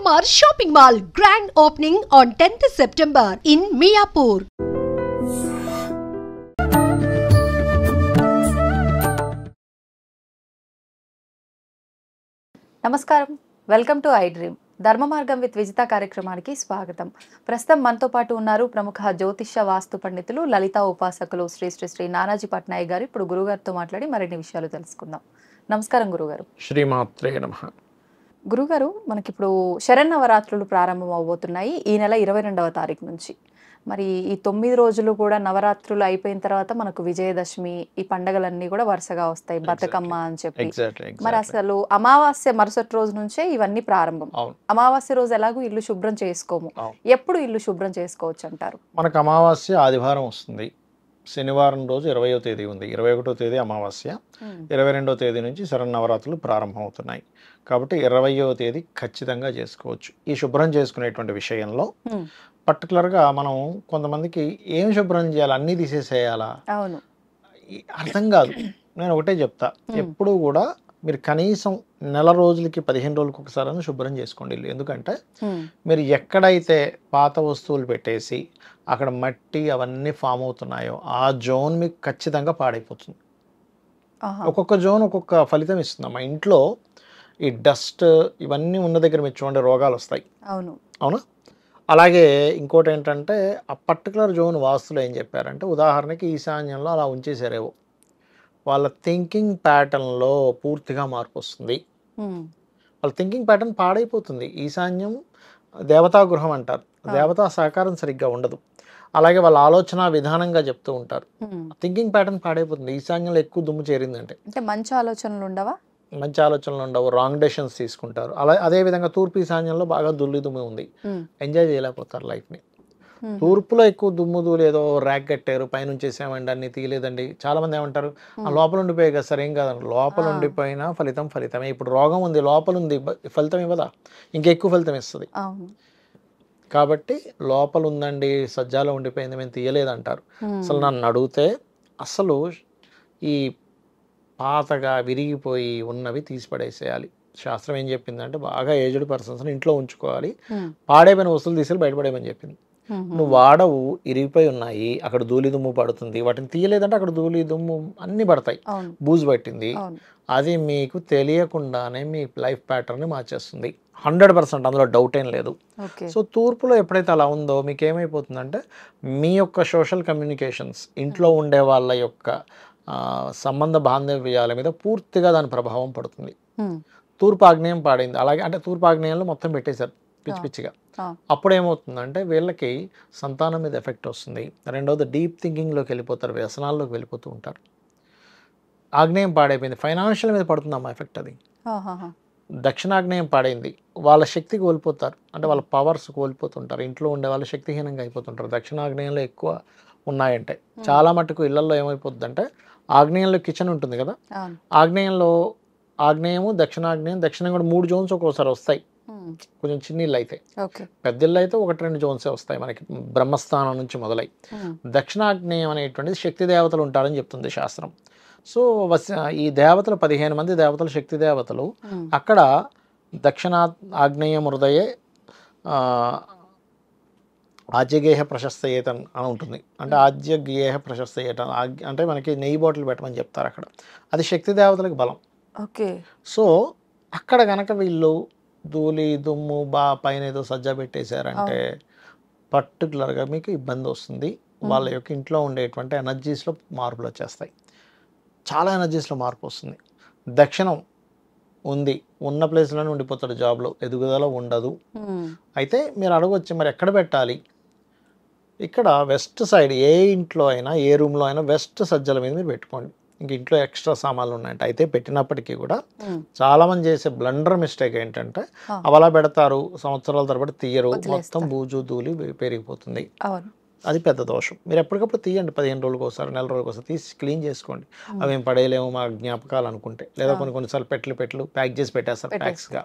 EMR Shopping Mall grand opening on 10th September in Miapur. నమస్కారం, welcome to I dream. ధర్మ మార్గం with Vijitha కార్యక్రమానికి స్వాగతం. ప్రస్తుతం మనతో పాటు ఉన్నారు ప్రముఖ జ్యోతిష్య వాస్తు పండితులు, లలిత ఉపాసకులు శ్రీ శ్రీ శ్రీ నానాజీ పట్నాయక్ గారు. ఇప్పుడు గురుగారితో మాట్లాడి మరిన్ని విషయాలు తెలుసుకుందాం. నమస్కారం గురుగారు. శ్రీమాత్రే నమః. గురుగారు, మనకిప్పుడు శరన్నవరాత్రులు ప్రారంభం అవబోతున్నాయి ఈ నెల 22వ తారీఖు నుంచి. మరి ఈ 9 రోజులు కూడా నవరాత్రులు అయిపోయిన తర్వాత మనకు విజయదశమి, ఈ పండగలన్నీ కూడా వరుసగా వస్తాయి, బతుకమ్మ అని చెప్పి. మరి అసలు అమావాస్య మరుసటి రోజు నుంచే ఇవన్నీ ప్రారంభం. అమావాస్య రోజు ఎలాగో ఇల్లు శుభ్రం చేసుకోము, ఎప్పుడు ఇల్లు శుభ్రం చేసుకోవచ్చు అంటారు? మనకు అమావాస్య ఆదివారం వస్తుంది, శనివారం రోజు 20వ తేదీ ఉంది, 21వ తేదీ అమావాస్య, 22వ తేదీ నుంచి శరన్నవరాత్రులు ప్రారంభం అవుతున్నాయి. కాబట్టి 20వ తేదీ ఖచ్చితంగా చేసుకోవచ్చు. ఈ శుభ్రం చేసుకునేటువంటి విషయంలో పర్టికులర్గా మనం కొంతమందికి ఏం శుభ్రం చేయాలి, అన్నీ తీసేసేయాలా, అర్థం కాదు. నేను ఒకటే చెప్తా, ఎప్పుడు కూడా మీరు కనీసం నెల రోజులకి 15 రోజులకి ఒకసారి శుభ్రం చేసుకోండి ఇల్లు. ఎందుకంటే మీరు ఎక్కడైతే పాత వస్తువులు పెట్టేసి అక్కడ మట్టి అవన్నీ ఫామ్ అవుతున్నాయో ఆ జోన్ మీకు ఖచ్చితంగా పాడైపోతుంది. ఒక్కొక్క జోన్ ఒక్కొక్క ఫలితం ఇస్తుంది. మా ఇంట్లో ఈ డస్ట్ ఇవన్నీ ఉన్న దగ్గర మీరు చూడండి రోగాలు వస్తాయి. అవునా? అలాగే ఇంకోటి ఏంటంటే ఆ పర్టికులర్ జోన్ వాస్తులు ఏం చెప్పారంటే, ఉదాహరణకి ఈశాన్యంలో అలా ఉంచేసారేవో, వాళ్ళ థింకింగ్ ప్యాటర్న్లో పూర్తిగా మార్పు వస్తుంది. వాళ్ళ థింకింగ్ ప్యాటర్న్ పాడైపోతుంది. ఈశాన్యం దేవతా గృహం అంటారు, దేవతా సహకారం సరిగ్గా ఉండదు. అలాగే వాళ్ళ ఆలోచన విధానంగా చెప్తూ ఉంటారు, థింకింగ్ ప్యాటర్న్ పాడైపోతుంది. ఈశాన్యంలో ఎక్కువ దుమ్ము చేరిందంటే మంచి ఆలోచనలు ఉండవా, మంచి ఆలోచనలు ఉండవు, రాంగ్ డెసిషన్స్ తీసుకుంటారు. అదేవిధంగా తూర్పు ఈశాన్యంలో బాగా దుమ్ము ఉంది, ఎంజాయ్ చేయలేకపోతారు లైఫ్ని. తూర్పులో ఎక్కువ దుమ్ము ధూళి, ఏదో ర్యాక్ కట్టారు, పైనుంచి వేసామండి, అన్ని తీయలేదండి. చాలామంది ఏమంటారు, ఆ లోపల ఉండిపోయాయి కదా సార్, ఏం కాదండి. లోపల ఉండిపోయినా ఫలితమే. ఇప్పుడు రోగం ఉంది, లోపల ఉంది, ఫలితం ఇవ్వదా, ఇంకెక్కువ ఫలితం ఇస్తుంది. కాబట్టి లోపల ఉందండి, సజ్జాలో ఉండిపోయింది, మేము తీయలేదంటారు. అసలు నన్ను అడిగితే అసలు ఈ పాతగా విరిగిపోయి ఉన్నవి తీసిపడేసేయాలి. శాస్త్రం ఏం చెప్పిందంటే, బాగా ఏజ్డ్ పర్సన్స్ని ఇంట్లో ఉంచుకోవాలి, పాడైపోయిన వస్తువులు తీసుకెళ్ళి బయటపడేయమని చెప్పింది. నువ్వు వాడవు, ఇరిగిపోయి ఉన్నాయి, అక్కడ ధూళి దుమ్ము పడుతుంది, వాటిని తీయలేదంటే అక్కడ ధూళి దుమ్ము అన్నీ పడతాయి, బూజు పట్టింది. అది మీకు తెలియకుండానే మీ లైఫ్ ప్యాటర్న్ని మార్చేస్తుంది 100%, అందులో డౌట్ ఏం లేదు. సో తూర్పులో ఎప్పుడైతే అలా ఉందో మీకు ఏమైపోతుందంటే, మీ యొక్క సోషల్ కమ్యూనికేషన్స్, ఇంట్లో ఉండే వాళ్ళ యొక్క సంబంధ బాంధవ్యాల మీద పూర్తిగా దాని ప్రభావం పడుతుంది. తూర్పు ఆగ్నేయం పాడైంది, అలాగే అంటే తూర్పు ఆగ్నేయంలో మొత్తం పెట్టేశారు పిచ్చి పిచ్చిగా. అప్పుడు ఏమవుతుందంటే వీళ్ళకి సంతానం మీద ఎఫెక్ట్ వస్తుంది. రెండవది డీప్ థింకింగ్లోకి వెళ్ళిపోతారు, వ్యసనాల్లోకి వెళ్ళిపోతూ ఉంటారు. ఆగ్నేయం పాడైపోయింది, ఫైనాన్షియల్ మీద పడుతుందమ్మా ఎఫెక్ట్. అది దక్షిణాగ్నేయం పాడైంది, వాళ్ళ శక్తి కోల్పోతారు, అంటే వాళ్ళ పవర్స్ కోల్పోతుంటారు, ఇంట్లో ఉండే వాళ్ళు శక్తిహీనంగా అయిపోతుంటారు. దక్షిణాగ్నేయంలో ఎక్కువ ఉన్నాయంటే చాలా మటుకు ఇళ్లలో ఏమైపోతుంది అంటే, ఆగ్నేయంలో కిచెన్ ఉంటుంది కదా, ఆగ్నేయము దక్షిణం కూడా 3 జోన్స్ ఒక్కోసారి వస్తాయి. కొంచెం చిన్న ఇల్లు అయితే, పెద్ద ఇల్లు అయితే 1-2 జోన్సే వస్తాయి మనకి, బ్రహ్మస్థానం నుంచి మొదలై. దక్షిణాగ్నేయం అనేటువంటిది శక్తి దేవతలు ఉంటారని చెప్తుంది శాస్త్రం. సో ఈ దేవతలు 15 మంది దేవతలు, శక్తి దేవతలు. అక్కడ ఆగ్నేయం హృదయే ఆజ్యగేహ ప్రశస్తయేత అని ఉంటుంది. అంటే ఆజ్యగేహ ప్రశస్తయేత అంటే మనకి నెయ్యి బాటిల్ పెట్టమని చెప్తారు అక్కడ, అది శక్తి దేవతలకు బలం. సో అక్కడ కనుక వీళ్ళు ధూళి దుమ్ము పైన ఏదో సజ్జ పెట్టేశారంటే పర్టికులర్గా మీకు ఇబ్బంది వస్తుంది. వాళ్ళ యొక్క ఇంట్లో ఉండేటువంటి ఎనర్జీస్లో మార్పులు వచ్చేస్తాయి, చాలా ఎనర్జీస్లో మార్పు వస్తుంది. దక్షిణం ఉంది, ఉన్న ప్లేస్లోనే ఉండిపోతాడు, జాబ్లో ఎదుగుదల ఉండదు. అయితే మీరు అడగవచ్చు, మరి ఎక్కడ పెట్టాలి? ఇక్కడ వెస్ట్ సైడ్, ఏ ఇంట్లో అయినా ఏ రూమ్లో అయినా వెస్ట్ సజ్జల మీద మీరు పెట్టుకోండి. ఇంక ఇంట్లో ఎక్స్ట్రా సామాన్లు ఉన్నాయంటే అయితే పెట్టినప్పటికీ కూడా చాలామంది చేసే బ్లండర్ మిస్టేక్ ఏంటంటే, అలా పెడతారు, సంవత్సరాల తరబడి తీయరు, మొత్తం బూజు ధూళి పెరిగిపోతుంది. అది పెద్ద దోషం. మీరు ఎప్పటికప్పుడు తీయండి, 15 రోజులకు ఒకసారి, నెల రోజులకు ఒకసారి తీసి క్లీన్ చేసుకోండి. అవి ఏం పడేయలేము మా జ్ఞాపకాలు అనుకుంటే, లేదా కొన్నిసార్లు పెట్టలు ప్యాక్ చేసి పెట్టేస్తారు, ప్యాక్స్గా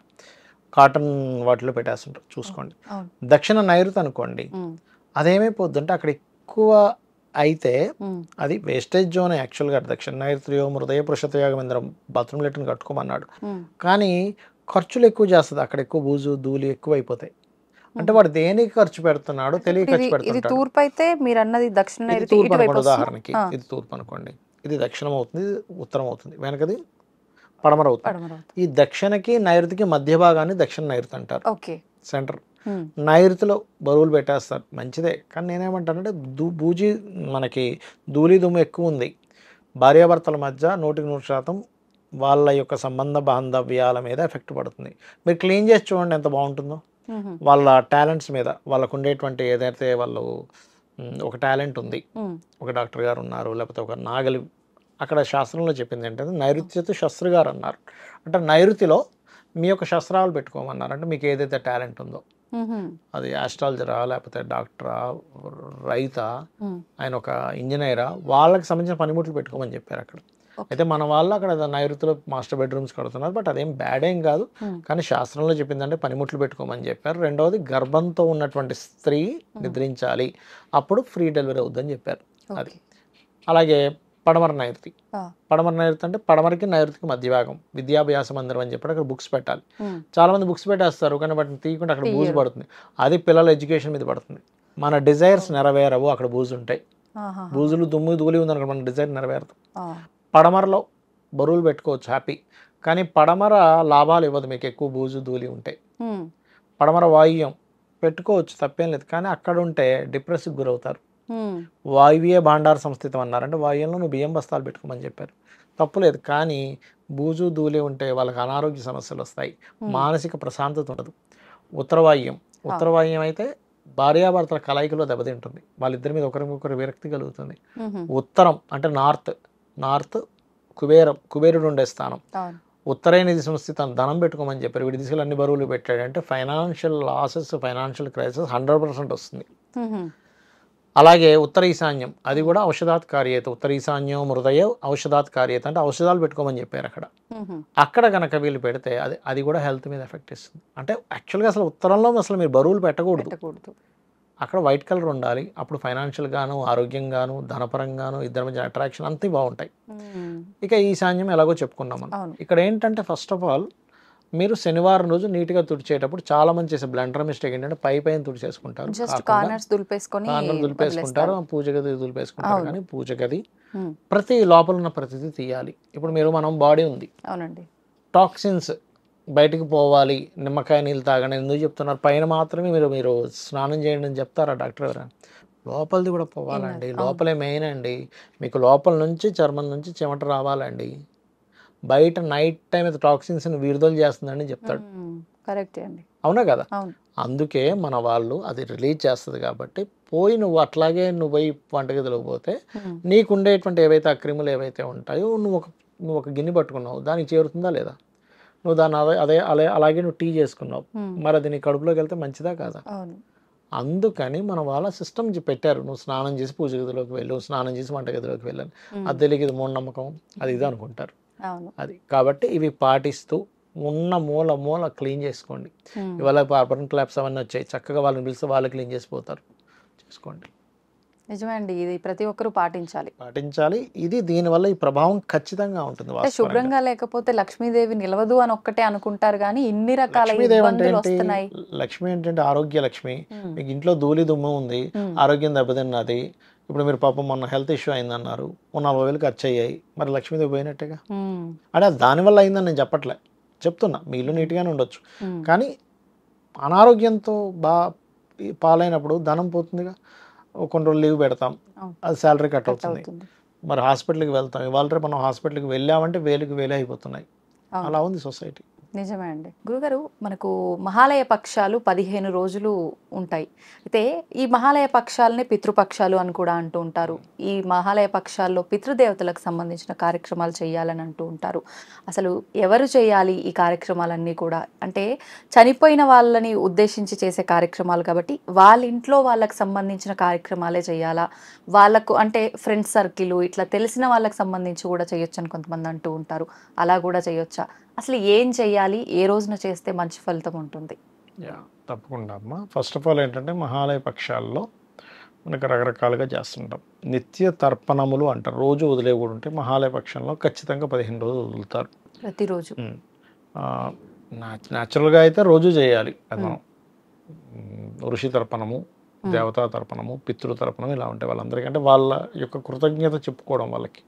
కాటన్ వాటిలో పెట్టేస్తుంటారు, చూసుకోండి. దక్షిణ నైరుతి అనుకోండి, అదేమైపోద్దంటే అక్కడ ఎక్కువ అయితే అది వేస్టేజ్ జోన్ యాక్చువల్గా. దక్షిణ నైరుతి హృదయ పురుషతయాగమేంద్రం బాత్రూమ్ లెట్రిన్ కట్టుకోమన్నాడు, కానీ ఖర్చులు ఎక్కువ చేస్తుంది, అక్కడ ఎక్కువ బూజు ధూళి ఎక్కువ అయిపోతాయి. అంటే వాడు దేనికి ఖర్చు పెడుతున్నాడో తెలియ ఖర్చు ఇది పెడుతుంటాడు. తూర్పు అయితే మీరు అన్నది దక్షిణ ఇది నైరుతి తూర్పు ఇటువైపు అనుకోండి, వస్తుందా? ఉదాహరణకి ఇది తూర్పు అనుకోండి, ఇది దక్షిణం అవుతుంది, ఇది ఉత్తరం అవుతుంది, వెనకది పడమర అవుతుంది. పడమర అవుతుంది. ఈ దక్షిణకి నైరుతికి మధ్య భాగాన్ని దక్షిణ నైరుతి అంటారు, ఓకే. సెంటర్. నైరుతిలో బరువులు పెట్టేస్తారు, మంచిదే. కానీ నేనేమంటానంటే బూజీ మనకి ధూళి దుమ్ము ఎక్కువ ఉంది, భార్యాభర్తల మధ్య 100% వాళ్ళ యొక్క సంబంధ బాంధవ్యాల మీద ఎఫెక్ట్ పడుతుంది. మీరు క్లీన్ చేసి చూడండి ఎంత బాగుంటుందో. వాళ్ళ టాలెంట్స్ మీద, వాళ్ళకు ఉండేటువంటి ఏదైతే వాళ్ళు ఒక టాలెంట్ ఉంది, ఒక డాక్టర్ గారు ఉన్నారు, లేకపోతే ఒక నాగలి, అక్కడ శాస్త్రంలో చెప్పింది ఏంటంటే నైరుత్యత శస్త్ర గారు అన్నారు. అంటే నైరుతిలో మీ యొక్క శస్త్రాలు పెట్టుకోమన్నారు. అంటే మీకు ఏదైతే టాలెంట్ ఉందో, అది ఆస్ట్రాలజరా, లేకపోతే డాక్టరా, రైతా, ఆయన ఒక ఇంజనీరా, వాళ్ళకి సంబంధించిన పనిముట్లు పెట్టుకోమని చెప్పారు అక్కడ. అయితే మన వాళ్ళు అక్కడ నైరుతిలో మాస్టర్ బెడ్రూమ్స్ కడుతున్నారు, బట్ అదేం బ్యాడ్ ఏం కాదు. కానీ శాస్త్రంలో చెప్పిందంటే పనిముట్లు పెట్టుకోమని చెప్పారు. రెండవది, గర్భంతో ఉన్నటువంటి స్త్రీ నిద్రించాలి, అప్పుడు ఫ్రీ డెలివరీ అవుద్దని చెప్పారు. అది అలాగే పడమర నైరుతి. పడమర నైరుతి అంటే పడమరకి నైరుతికి మధ్య భాగం, విద్యాభ్యాస మందిరం అని చెప్పి అక్కడ బుక్స్ పెట్టాలి. చాలా మంది బుక్స్ పెట్టేస్తారు, కానీ వాటిని తీయకుండా అక్కడ బూజు పడుతుంది. అది పిల్లల ఎడ్యుకేషన్ మీద పడుతుంది. మన డిజైర్స్ నెరవేరవు, అక్కడ బూజు ఉంటాయి. బూజులు దుమ్ము ధూళి ఉందనుకో, మన డిజైర్ నెరవేరదు. పడమరలో బరువులు పెట్టుకోవచ్చు హ్యాపీ, కానీ పడమర లాభాలు ఇవ్వదు మీకు ఎక్కువ బూజు ధూళి ఉంటాయి. పడమర వాయువ్యం పెట్టుకోవచ్చు, తప్పేం లేదు. కానీ అక్కడ ఉంటే డిప్రెస్కి గురవుతారు. వాయువ్య భాండార సంస్థితం అన్నారంటే వాయువ్యంలో నువ్వు బియ్యం బస్తాలు పెట్టుకోమని చెప్పారు, తప్పులేదు. కానీ బూజు ధూళి ఉంటే వాళ్ళకి అనారోగ్య సమస్యలు వస్తాయి, మానసిక ప్రశాంతత ఉండదు. ఉత్తరవాయువ్యం అయితే భార్యాభర్తల కలయికలో దెబ్బతింటుంది, వాళ్ళిద్దరి మీద ఒకరికొకరు విరక్తి కలుగుతుంది. ఉత్తరం అంటే నార్త్ కుబేరుడు ఉండే స్థానం. ఉత్తరైన దిశ సంస్థితం ధనం పెట్టుకోమని చెప్పారు. వీడి దిశలు అన్ని బరువులు పెట్టాడంటే ఫైనాన్షియల్ లాసెస్, ఫైనాన్షియల్ క్రైసిస్ 100% వస్తుంది. అలాగే ఉత్తర ఈశాన్యం, అది కూడా ఔషధాత్ కార్యత. ఉత్తర ఈశాన్యం హృదయ ఔషధాత్ కార్యత అంటే ఔషధాలు పెట్టుకోమని చెప్పారు అక్కడ. అక్కడ కనుక వీళ్ళు పెడితే అది కూడా హెల్త్ మీద ఎఫెక్ట్ ఇస్తుంది. అంటే యాక్చువల్గా అసలు ఉత్తరంలో అసలు మీరు బరువులు పెట్టకూడదు, అక్కడ వైట్ కలర్ ఉండాలి. అప్పుడు ఫైనాన్షియల్ గాను, ఆరోగ్యంగాను, ధనపరంగాను, ఇద్దరి మధ్య అట్రాక్షన్ అంతా బాగుంటాయి. ఇక ఈశాన్యం ఎలాగో చెప్పుకున్నాం మనం. ఇక్కడ ఏంటంటే ఫస్ట్ ఆఫ్ ఆల్ మీరు శనివారం రోజు నీట్గా తుడిచేటప్పుడు చాలా మంది చేసే బ్లండర్ మిస్టేక్ ఏంటంటే పైన తుడిచేసుకుంటారు, కార్నర్ దులిపేసుకుంటారు, పూజ గది దులిపేసుకుంటారు. కానీ పూజ గది ప్రతి లోపల ఉన్న ప్రతిదీ తీయాలి. ఇప్పుడు మనం బాడీ ఉంది, టాక్సిన్స్ బయటికి పోవాలి, నిమ్మకాయ నీళ్ళు తాగండి ఎందుకు చెప్తున్నారు? పైన మాత్రమే మీరు స్నానం చేయండి అని చెప్తారా డాక్టర్ ఎవరైనా? లోపలిది కూడా పోవాలండి, లోపలే మెయిన్ అండి. మీకు లోపల నుంచి చర్మం నుంచి చెమట రావాలండి. బయట నైట్ టైం అయితే టాక్సిన్స్ని విడుదల చేస్తుందని చెప్తాడు. కరెక్ట్ అండి, అవునా కదా? అందుకే మన వాళ్ళు అది రిలీజ్ చేస్తుంది. కాబట్టి నువ్వు అట్లాగే నువ్వు పోయి వంటగదిలో పోతే నీకు ఉండేటువంటి ఏవైతే అక్రిములు ఏవైతే ఉంటాయో నువ్వు ఒక గిన్నె పట్టుకున్నావు, దానికి చేరుతుందా లేదా? నువ్వు దాన్ని అలాగే నువ్వు టీ చేసుకున్నావు, మరి అది నీ కడుపులోకి వెళ్తే మంచిదా కాదా? అందుకని మన వాళ్ళ సిస్టమ్ పెట్టారు, నువ్వు స్నానం చేసి పూజ గదిలోకి వెళ్ళు, స్నానం చేసి వంటగదిలోకి వెళ్ళాలి. అది తెలియదు, ఇది మూఢనమ్మకం, అది ఇది అనుకుంటారు. అది కాబట్టి ఇవి పాటిస్తూ ఉన్న మూల క్లీన్ చేసుకోండి. ఇవాళ పర్మనెంట్ ల్యాబ్స్ అవన్నీ వచ్చాయి, చక్కగా వాళ్ళని పిలిస్తే వాళ్ళు క్లీన్ చేసిపోతారు, చేసుకోండి. నిజమే అండి, ఇది ప్రతి ఒక్కరూ పాటించాలి. ఇది దీనివల్ల ఈ ప్రభావం ఖచ్చితంగా ఉంటుంది. శుభ్రంగా లేకపోతే లక్ష్మీదేవి నిలవదు అని ఒక్కటే అనుకుంటారు, కానీ ఇన్ని రకాల ఇబ్బందులు వస్తున్నాయి. లక్ష్మి ఏంటంటే ఆరోగ్య లక్ష్మి. మీకు ఇంట్లో ధూళి దుమ్ము ఉంది, ఆరోగ్యం దెబ్బతిన్నది. ఇప్పుడు మీరు పాపం మొన్న హెల్త్ ఇష్యూ అయిందన్నారు, 40,000 ఖర్చు అయ్యాయి, మరి లక్ష్మీదేవి పోయినట్టుగా. అంటే దానివల్ల అయిందని నేను చెప్తున్నా, మీ ఇల్లు నీట్గానే ఉండొచ్చు, కానీ అనారోగ్యంతో పాలైనప్పుడు ధనం పోతుందిగా. కొన్ని రోజులు లీవ్ పెడతాం, అది శాలరీ కట్ అవుతుంది, మరి హాస్పిటల్కి వెళ్తాం. ఇవాళ రేపు మనం హాస్పిటల్కి వెళ్ళామంటే వేలే అయిపోతున్నాయి. అలా ఉంది సొసైటీ. నిజమే అండి. గురుగారు, మనకు మహాలయ పక్షాలు 15 రోజులు ఉంటాయి. అయితే ఈ మహాలయ పక్షాలనే పితృపక్షాలు అని కూడా అంటూ ఉంటారు. ఈ మహాలయ పక్షాల్లో పితృదేవతలకు సంబంధించిన కార్యక్రమాలు చేయాలని అంటూ ఉంటారు. అసలు ఎవరు చేయాలి ఈ కార్యక్రమాలన్నీ కూడా? అంటే చనిపోయిన వాళ్ళని ఉద్దేశించి చేసే కార్యక్రమాలు కాబట్టి వాళ్ళ ఇంట్లో వాళ్ళకి సంబంధించిన కార్యక్రమాలే చేయాలా? వాళ్ళకు అంటే ఫ్రెండ్స్ సర్కిల్ ఇట్లా తెలిసిన వాళ్ళకి సంబంధించి కూడా చేయొచ్చు అని కొంతమంది అంటూ ఉంటారు. అలా కూడా చేయొచ్చా? అసలు ఏం చేయాలి, ఏ రోజున చేస్తే మంచి ఫలితం ఉంటుంది? తప్పకుండా అమ్మా. ఫస్ట్ ఆఫ్ ఆల్ ఏంటంటే మహాలయ పక్షాల్లో మనకు రకరకాలుగా చేస్తుంటాం. నిత్య తర్పణములు అంటారు, రోజు వదిలే కూడా ఉంటే మహాలయ పక్షంలో ఖచ్చితంగా 15 రోజులు వదులుతారు ప్రతిరోజు. న్యాచురల్గా అయితే రోజు చేయాలి అది మనం. ఋషి తర్పణము, దేవతా తర్పణము, పితృతర్పణం ఇలా ఉంటాయి వాళ్ళందరికంటే వాళ్ళ యొక్క కృతజ్ఞత చెప్పుకోవడం వాళ్ళకి.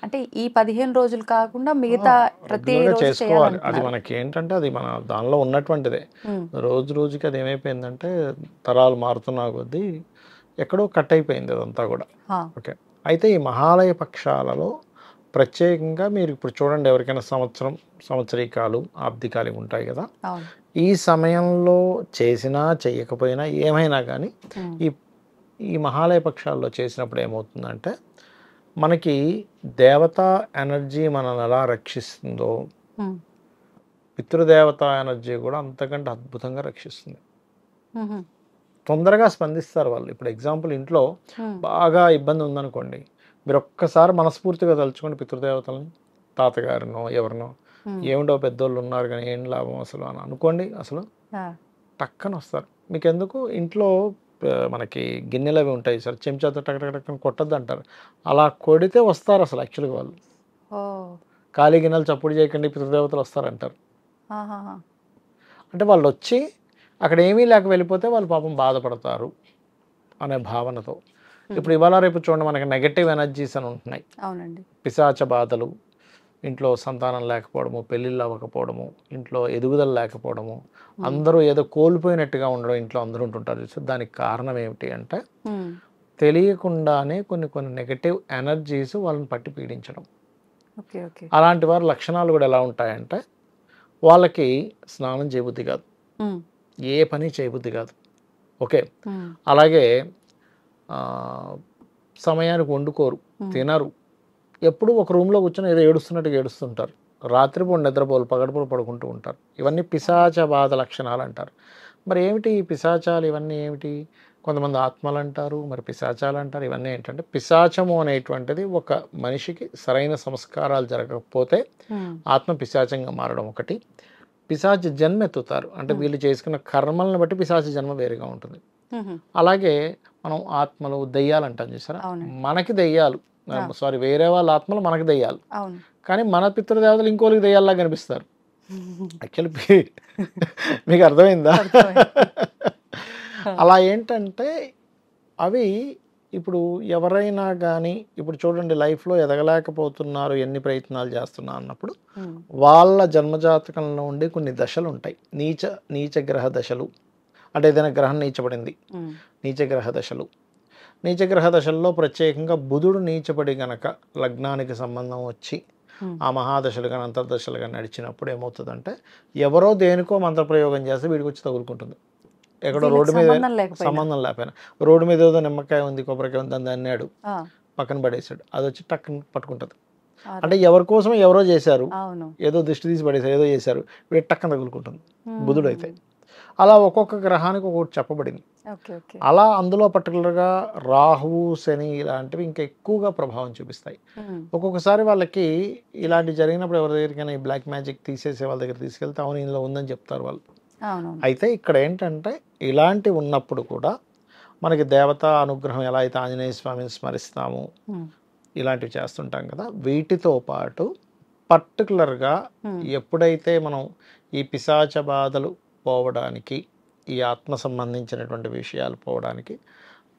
అంటే ఈ 15 రోజులు కాకుండా మిగతా ప్రతి రెగ్యులర్గా రోజు చేసుకోవాలి. అది చేయాలంటున్నారు. మనకి ఏంటంటే అది మన దానిలో ఉన్నటువంటిదే. ఉమ్, రోజు రోజుకి అది ఏమైపోయిందంటే తరాలు మారుతున్నా కొద్దీ ఎక్కడో కట్ అయిపోయింది అదంతా కూడా. హా, ఓకే. అయితే ఈ మహాలయ పక్షాలలో ప్రత్యేకంగా మీరు ఇప్పుడు చూడండి, ఎవరికైనా సంవత్సరీకాలు ఆబ్దికాలు ఉంటాయి కదా, అవును. ఈ సమయంలో చేసినా చేయకపోయినా ఏమైనా కానీ ఉమ్, ఈ ఈ మహాలయ పక్షాల్లో చేసినప్పుడు ఏమవుతుందంటే మనకి దేవతా ఎనర్జీ మనల్ని ఎలా రక్షిస్తుందో ఉమ్, పితృదేవతా ఎనర్జీ కూడా అంతకంటే అద్భుతంగా రక్షిస్తుంది. ఉమ్, తొందరగా స్పందిస్తారు వాళ్ళు. ఇప్పుడు ఎగ్జాంపుల్ ఇంట్లో ఉమ్, బాగా ఇబ్బంది ఉందనుకోండి, మీరు ఒక్కసారి మనస్ఫూర్తిగా తలుచుకోండి పితృదేవతలని, తాతగారినో ఎవరినో, ఉమ్, ఏమిటో పెద్దోళ్ళు ఉన్నారు కానీ ఏం లాభం అసలు అని అనుకోండి, అసలు ఆ, టక్కన వస్తారు. మీకు ఎందుకు ఇంట్లో మనకి గిన్నెలు అవి ఉంటాయి సార్, చెంచాతో టక్కన కొట్టద్దు అంటారు, అలా కొడితే వస్తారు అసలు యాక్చువల్గా వాళ్ళు. ఓ, ఖాళీ గిన్నెలు చప్పుడు చేయకండి పితృదేవతలు వస్తారంటారు. ఆహాహా, అంటే వాళ్ళు వచ్చి అక్కడ ఏమీ లేక వెళ్ళిపోతే వాళ్ళు పాపం బాధపడతారు అనే భావనతో. ఇప్పుడు ఇవాళ రేపు చూడండి మనకి నెగటివ్ ఎనర్జీస్ అని ఉంటున్నాయి. అవునండి. పిశాచ బాధలు, ఇంట్లో సంతానం లేకపోవడము, పెళ్ళిళ్ళు అవ్వకపోవడము, ఇంట్లో ఎదుగుదల లేకపోవడము, అందరూ ఏదో కోల్పోయినట్టుగా ఉండడం ఇంట్లో అందరూ ఉంటుంటారు చూసి. దానికి కారణం ఏమిటి అంటే ఉమ్, తెలియకుండానే కొన్ని నెగటివ్ ఎనర్జీస్ వాళ్ళని పట్టి పీడించడం. Okay okay. అలాంటి వారి లక్షణాలు కూడా ఎలా ఉంటాయంటే వాళ్ళకి స్నానం చేయబుద్ధి కాదు, ఉమ్, ఏ పని చేయబుద్ధి కాదు. ఓకే. ఉమ్, అలాగే సమయానికి వండుకోరు, తినరు, ఎప్పుడు ఒక రూమ్లో కూర్చొని ఏదో ఏడుస్తున్నట్టుగా ఏడుస్తుంటారు, రాత్రిపూట నిద్రపోలు, పగటిపూట పడుకుంటూ ఉంటారు. ఇవన్నీ పిశాచ బాధ లక్షణాలు అంటారు. మరి ఏమిటి ఈ పిశాచాలు, ఇవన్నీ ఏమిటి? కొంతమంది ఆత్మలు అంటారు, మరి పిశాచాలు అంటారు. ఇవన్నీ ఏంటంటే పిశాచము అనేటువంటిది ఒక మనిషికి సరైన సంస్కారాలు జరగకపోతే ఉమ్, ఆత్మ పిశాచంగా మారడం ఒకటి. పిశాచ జన్మ ఎత్తుతారు, అంటే వీళ్ళు చేసుకున్న కర్మలను బట్టి పిశాచ జన్మ వేరుగా ఉంటుంది. ఉమ్, అలాగే మనం ఆత్మలు, దెయ్యాలు అంటాం చూసారా, అవును. మనకి దెయ్యాలు, సారీ వేరే వాళ్ళ ఆత్మలు మనకి దెయ్యాలు, అవును. కానీ మన పితృదేవతలు ఇంకోళ్ళకి దెయ్యాల్లా కనిపిస్తారు. యాక్చువల్లీ మీకు అర్థమైందా? అలా ఏంటంటే అవి ఇప్పుడు ఎవరైనా కానీ ఇప్పుడు చూడండి లైఫ్లో ఎదగలేకపోతున్నారు, ఎన్ని ప్రయత్నాలు చేస్తున్నా అన్నప్పుడు ఉమ్, వాళ్ళ జన్మజాతకంలో ఉండే కొన్ని దశలు ఉంటాయి. నీచ గ్రహ దశలు, అంటే ఏదైనా గ్రహం నీచబడింది, ఉమ్, నీచగ్రహ దశలు. నీచగ్రహ దశల్లో ప్రత్యేకంగా బుధుడు నీచబడి గనక లగ్నానికి సంబంధం వచ్చి ఆ మహాదశలు కానీ అంతర్దశలు కానీ నడిచినప్పుడు ఏమవుతుందంటే ఎవరో దేనికో మంత్రప్రయోగం చేస్తే వీడికి వచ్చి తగులుకుంటుంది. ఎక్కడో రోడ్డు మీద సంబంధం లేకపోయినా రోడ్డు మీద ఏదో నిమ్మకాయ ఉంది, కొబ్బరికాయ ఉంది, దాన్ని అన్నాడు, పక్కన పడేసాడు, అది వచ్చి టక్కన పట్టుకుంటుంది. అంటే ఎవరి కోసం ఎవరో చేశారు, ఏదో దృష్టి తీసి పడేసారు, ఏదో చేశారు, వీడి టక్కన తగులుకుంటుంది బుధుడు అయితే. అలా ఒక్కొక్క గ్రహానికి ఒక్కొక్కటి చెప్పబడింది. అలా అందులో పర్టికులర్గా రాహువు, శని ఇలాంటివి ఇంకా ఎక్కువగా ప్రభావం చూపిస్తాయి. ఒక్కొక్కసారి వాళ్ళకి ఇలాంటి జరిగినప్పుడు ఎవరి దగ్గరికైనా ఈ బ్లాక్ మ్యాజిక్ తీసేసే వాళ్ళ దగ్గర తీసుకెళ్తే అవును ఇందులో ఉందని చెప్తారు వాళ్ళు. అయితే ఇక్కడ ఏంటంటే ఇలాంటి ఉన్నప్పుడు కూడా మనకి దేవతా అనుగ్రహం, ఎలా అయితే ఆంజనేయ స్వామిని స్మరిస్తాము, ఇలాంటివి చేస్తుంటాం కదా, వీటితో పాటు పర్టికులర్గా ఎప్పుడైతే మనం ఈ పిశాచ బాధలు పోవడానికి, ఈ ఆత్మ సంబంధించినటువంటి విషయాలు పోవడానికి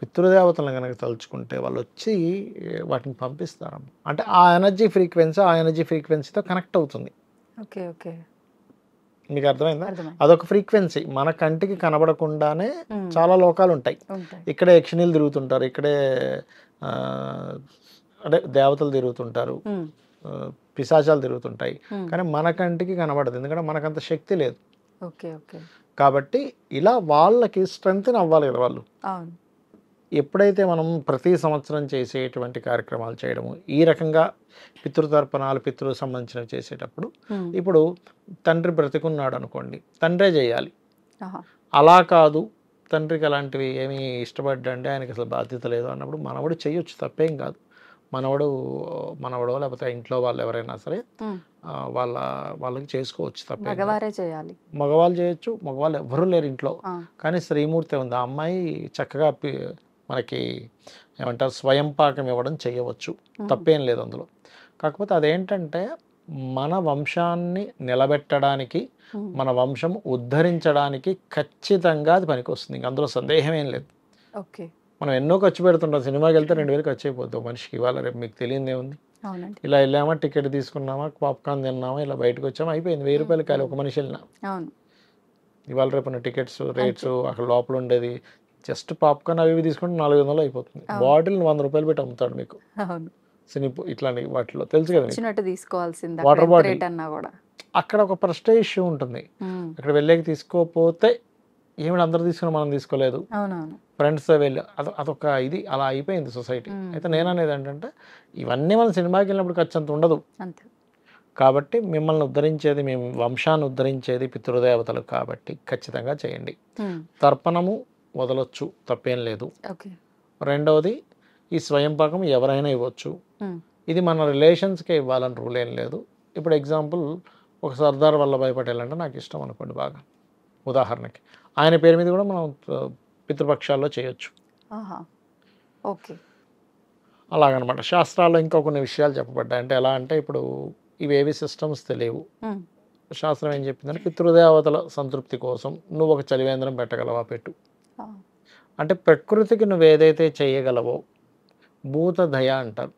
పితృదేవతలను కనుక తలుచుకుంటే వాళ్ళు వచ్చి వాటిని పంపిస్తారు. అంటే ఆ ఎనర్జీ ఫ్రీక్వెన్సీతో కనెక్ట్ అవుతుంది. ఓకే ఓకే, మీకు అర్థమైందా? అదొక ఫ్రీక్వెన్సీ. మన కంటికి కనబడకుండానే చాలా లోకాలు ఉంటాయి. ఇక్కడే యక్షిణీలు తిరుగుతుంటారు, ఇక్కడే అంటే దేవతలు తిరుగుతుంటారు, పిశాచాలు తిరుగుతుంటాయి, కానీ మన కంటికి కనబడదు, ఎందుకంటే మనకంత శక్తి లేదు. Okay okay. కాబట్టి ఇలా వాళ్ళకి స్ట్రెంగ్త్ అవ్వాలి కదా వాళ్ళు. ఎప్పుడైతే మనం ప్రతి సంవత్సరం చేసేటువంటి కార్యక్రమాలు చేయడము, ఈ రకంగా పితృతర్పణాలు, పితృ సంబంధించినవి చేసేటప్పుడు, ఇప్పుడు తండ్రి బ్రతికున్నాడు అనుకోండి, తండ్రే చేయాలి. అలా కాదు తండ్రికి అలాంటివి ఏమీ ఇష్టపడ్డండి, ఆయనకి అసలు బాధ్యత లేదు అన్నప్పుడు మనవడు చేయొచ్చు, తప్పేం కాదు. మనవడో లేకపోతే ఇంట్లో వాళ్ళు ఎవరైనా సరే వాళ్ళకి చేసుకోవచ్చు, తప్పే. మగవాళ్ళు చేయొచ్చు, మగవాళ్ళు ఎవరు లేరు ఇంట్లో, కానీ శ్రీమూర్తి ఉంది, ఆ అమ్మాయి చక్కగా మనకి ఏమంటారు స్వయం పాకం ఇవ్వడం చేయవచ్చు, తప్పేం లేదు అందులో. కాకపోతే అదేంటంటే మన వంశాన్ని నిలబెట్టడానికి, మన వంశం ఉద్ధరించడానికి ఖచ్చితంగా అది పనికొస్తుంది. ఇంక అందులో సందేహం ఏం లేదు. ఓకే. మనం ఎన్నో ఖర్చు పెడుతుంటాం. సినిమాకి వెళ్తే 2000 ఖర్చు అయిపోద్ది ఒక మనిషికి. ఇవాళ రేపు మీకు తెలియదేముంది. అవునండి. ఇలా వెళ్ళామా, టికెట్ తీసుకున్నామా, పాప్కార్న్ తిన్నామా, ఇలా బయటకు వచ్చామా, అయిపోయింది. 1000 రూపాయలు కాలి ఒక మనిషి వెళ్ళినా. అవును. ఇవాళ రేపు టికెట్స్ రేట్స్ అక్కడ లోపల ఉండేది జస్ట్ పాప్కార్న్ అవి ఇవి తీసుకుంటే 400 అయిపోతుంది. బాటిల్ 100 రూపాయలు పెట్టి అమ్ముతాడు మీకు. అవును. ఇట్లాంటి వాటిలో తెలుసు కదా మీకు. వచ్చినట్టు తీసుకోవాల్సింది వాటర్ బాటిల్ రేట్ అన్నా కూడా. అక్కడ ఒక ప్రెస్టేజ్ ఇష్యూ ఉంటుంది. అక్కడ వెళ్ళాక తీసుకోకపోతే ఏమిటి అందరూ తీసుకుని మనం తీసుకోలేదు, అవునవును. ఫ్రెండ్స్తో వెళ్ళి అదొక ఇది అలా అయిపోయింది సొసైటీ. అయితే నేను అనేది ఏంటంటే ఇవన్నీ మనం సినిమాకి వెళ్ళినప్పుడు ఖర్చు అంత ఉండదు. అంతే. కాబట్టి మిమ్మల్ని ఉద్ధరించేది, మేము వంశాన్ని ఉద్ధరించేది పితృదేవతలు కాబట్టి ఖచ్చితంగా చేయండి. తర్పణము వదలొచ్చు, తప్పేం లేదు. ఓకే. రెండవది ఈ స్వయం పాకం ఎవరైనా ఇవ్వచ్చు. ఇది మన రిలేషన్స్కే ఇవ్వాలని రూల్ ఏం లేదు. ఇప్పుడు ఎగ్జాంపుల్ ఒక సర్దార్ వల్లభాయ్ పటేల్ అంటే నాకు ఇష్టం అనుకోండి బాగా, ఉదాహరణకి ఆయన పేరు మీద కూడా మనం పితృపక్షాల్లో చేయొచ్చు. ఓకే. అలాగనమాట. శాస్త్రాల్లో ఇంకా కొన్ని విషయాలు చెప్పబడ్డాయి. అంటే ఎలా అంటే ఇప్పుడు ఇవేవి సిస్టమ్స్ తెలియవు. శాస్త్రం ఏం చెప్పిందంటే పితృదేవతల సంతృప్తి కోసం నువ్వు ఒక చలివేంద్రం పెట్టగలవా, పెట్టు. అంటే ప్రకృతికి నువ్వు ఏదైతే చేయగలవో, భూత దయ అంటారు,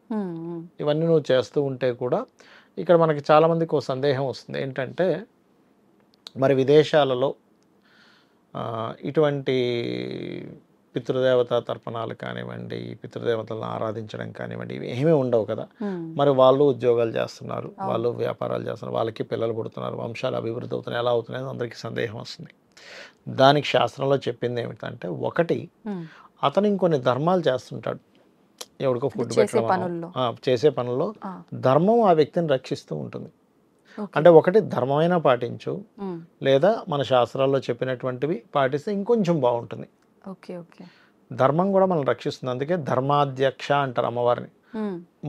ఇవన్నీ నువ్వు చేస్తూ ఉంటే కూడా ఇక్కడ మనకి చాలామందికి ఒక సందేహం వస్తుంది. ఏంటంటే మరి విదేశాలలో ఇటువంటి పితృదేవత తర్పణాలు కానివ్వండి, పితృదేవతలను ఆరాధించడం కానివ్వండి, ఇవి ఏమీ ఉండవు కదా. మరి వాళ్ళు ఉద్యోగాలు చేస్తున్నారు, వాళ్ళు వ్యాపారాలు చేస్తున్నారు, వాళ్ళకి పిల్లలు పుడుతున్నారు, వంశాలు అభివృద్ధి అవుతున్నాయి, ఎలా అవుతున్నాయి అందరికీ సందేహం వస్తుంది. దానికి శాస్త్రంలో చెప్పింది ఏమిటంటే, ఒకటి అతను ఇంకొన్ని ధర్మాలు చేస్తుంటాడు, ఎవరికో ఫుడ్ పెట్టడం, చేసే పనుల్లో ధర్మం ఆ వ్యక్తిని రక్షిస్తూ ఉంటుంది. అంటే ఒకటి ధర్మమైనా పాటించు, లేదా మన శాస్త్రాల్లో చెప్పినటువంటివి పాటిస్తే ఇంకొంచెం బాగుంటుంది. ఓకే. ఓకే. ధర్మం కూడా మనం రక్షిస్తుంది. అందుకే ధర్మాధ్యక్ష అంటారు అమ్మవారిని.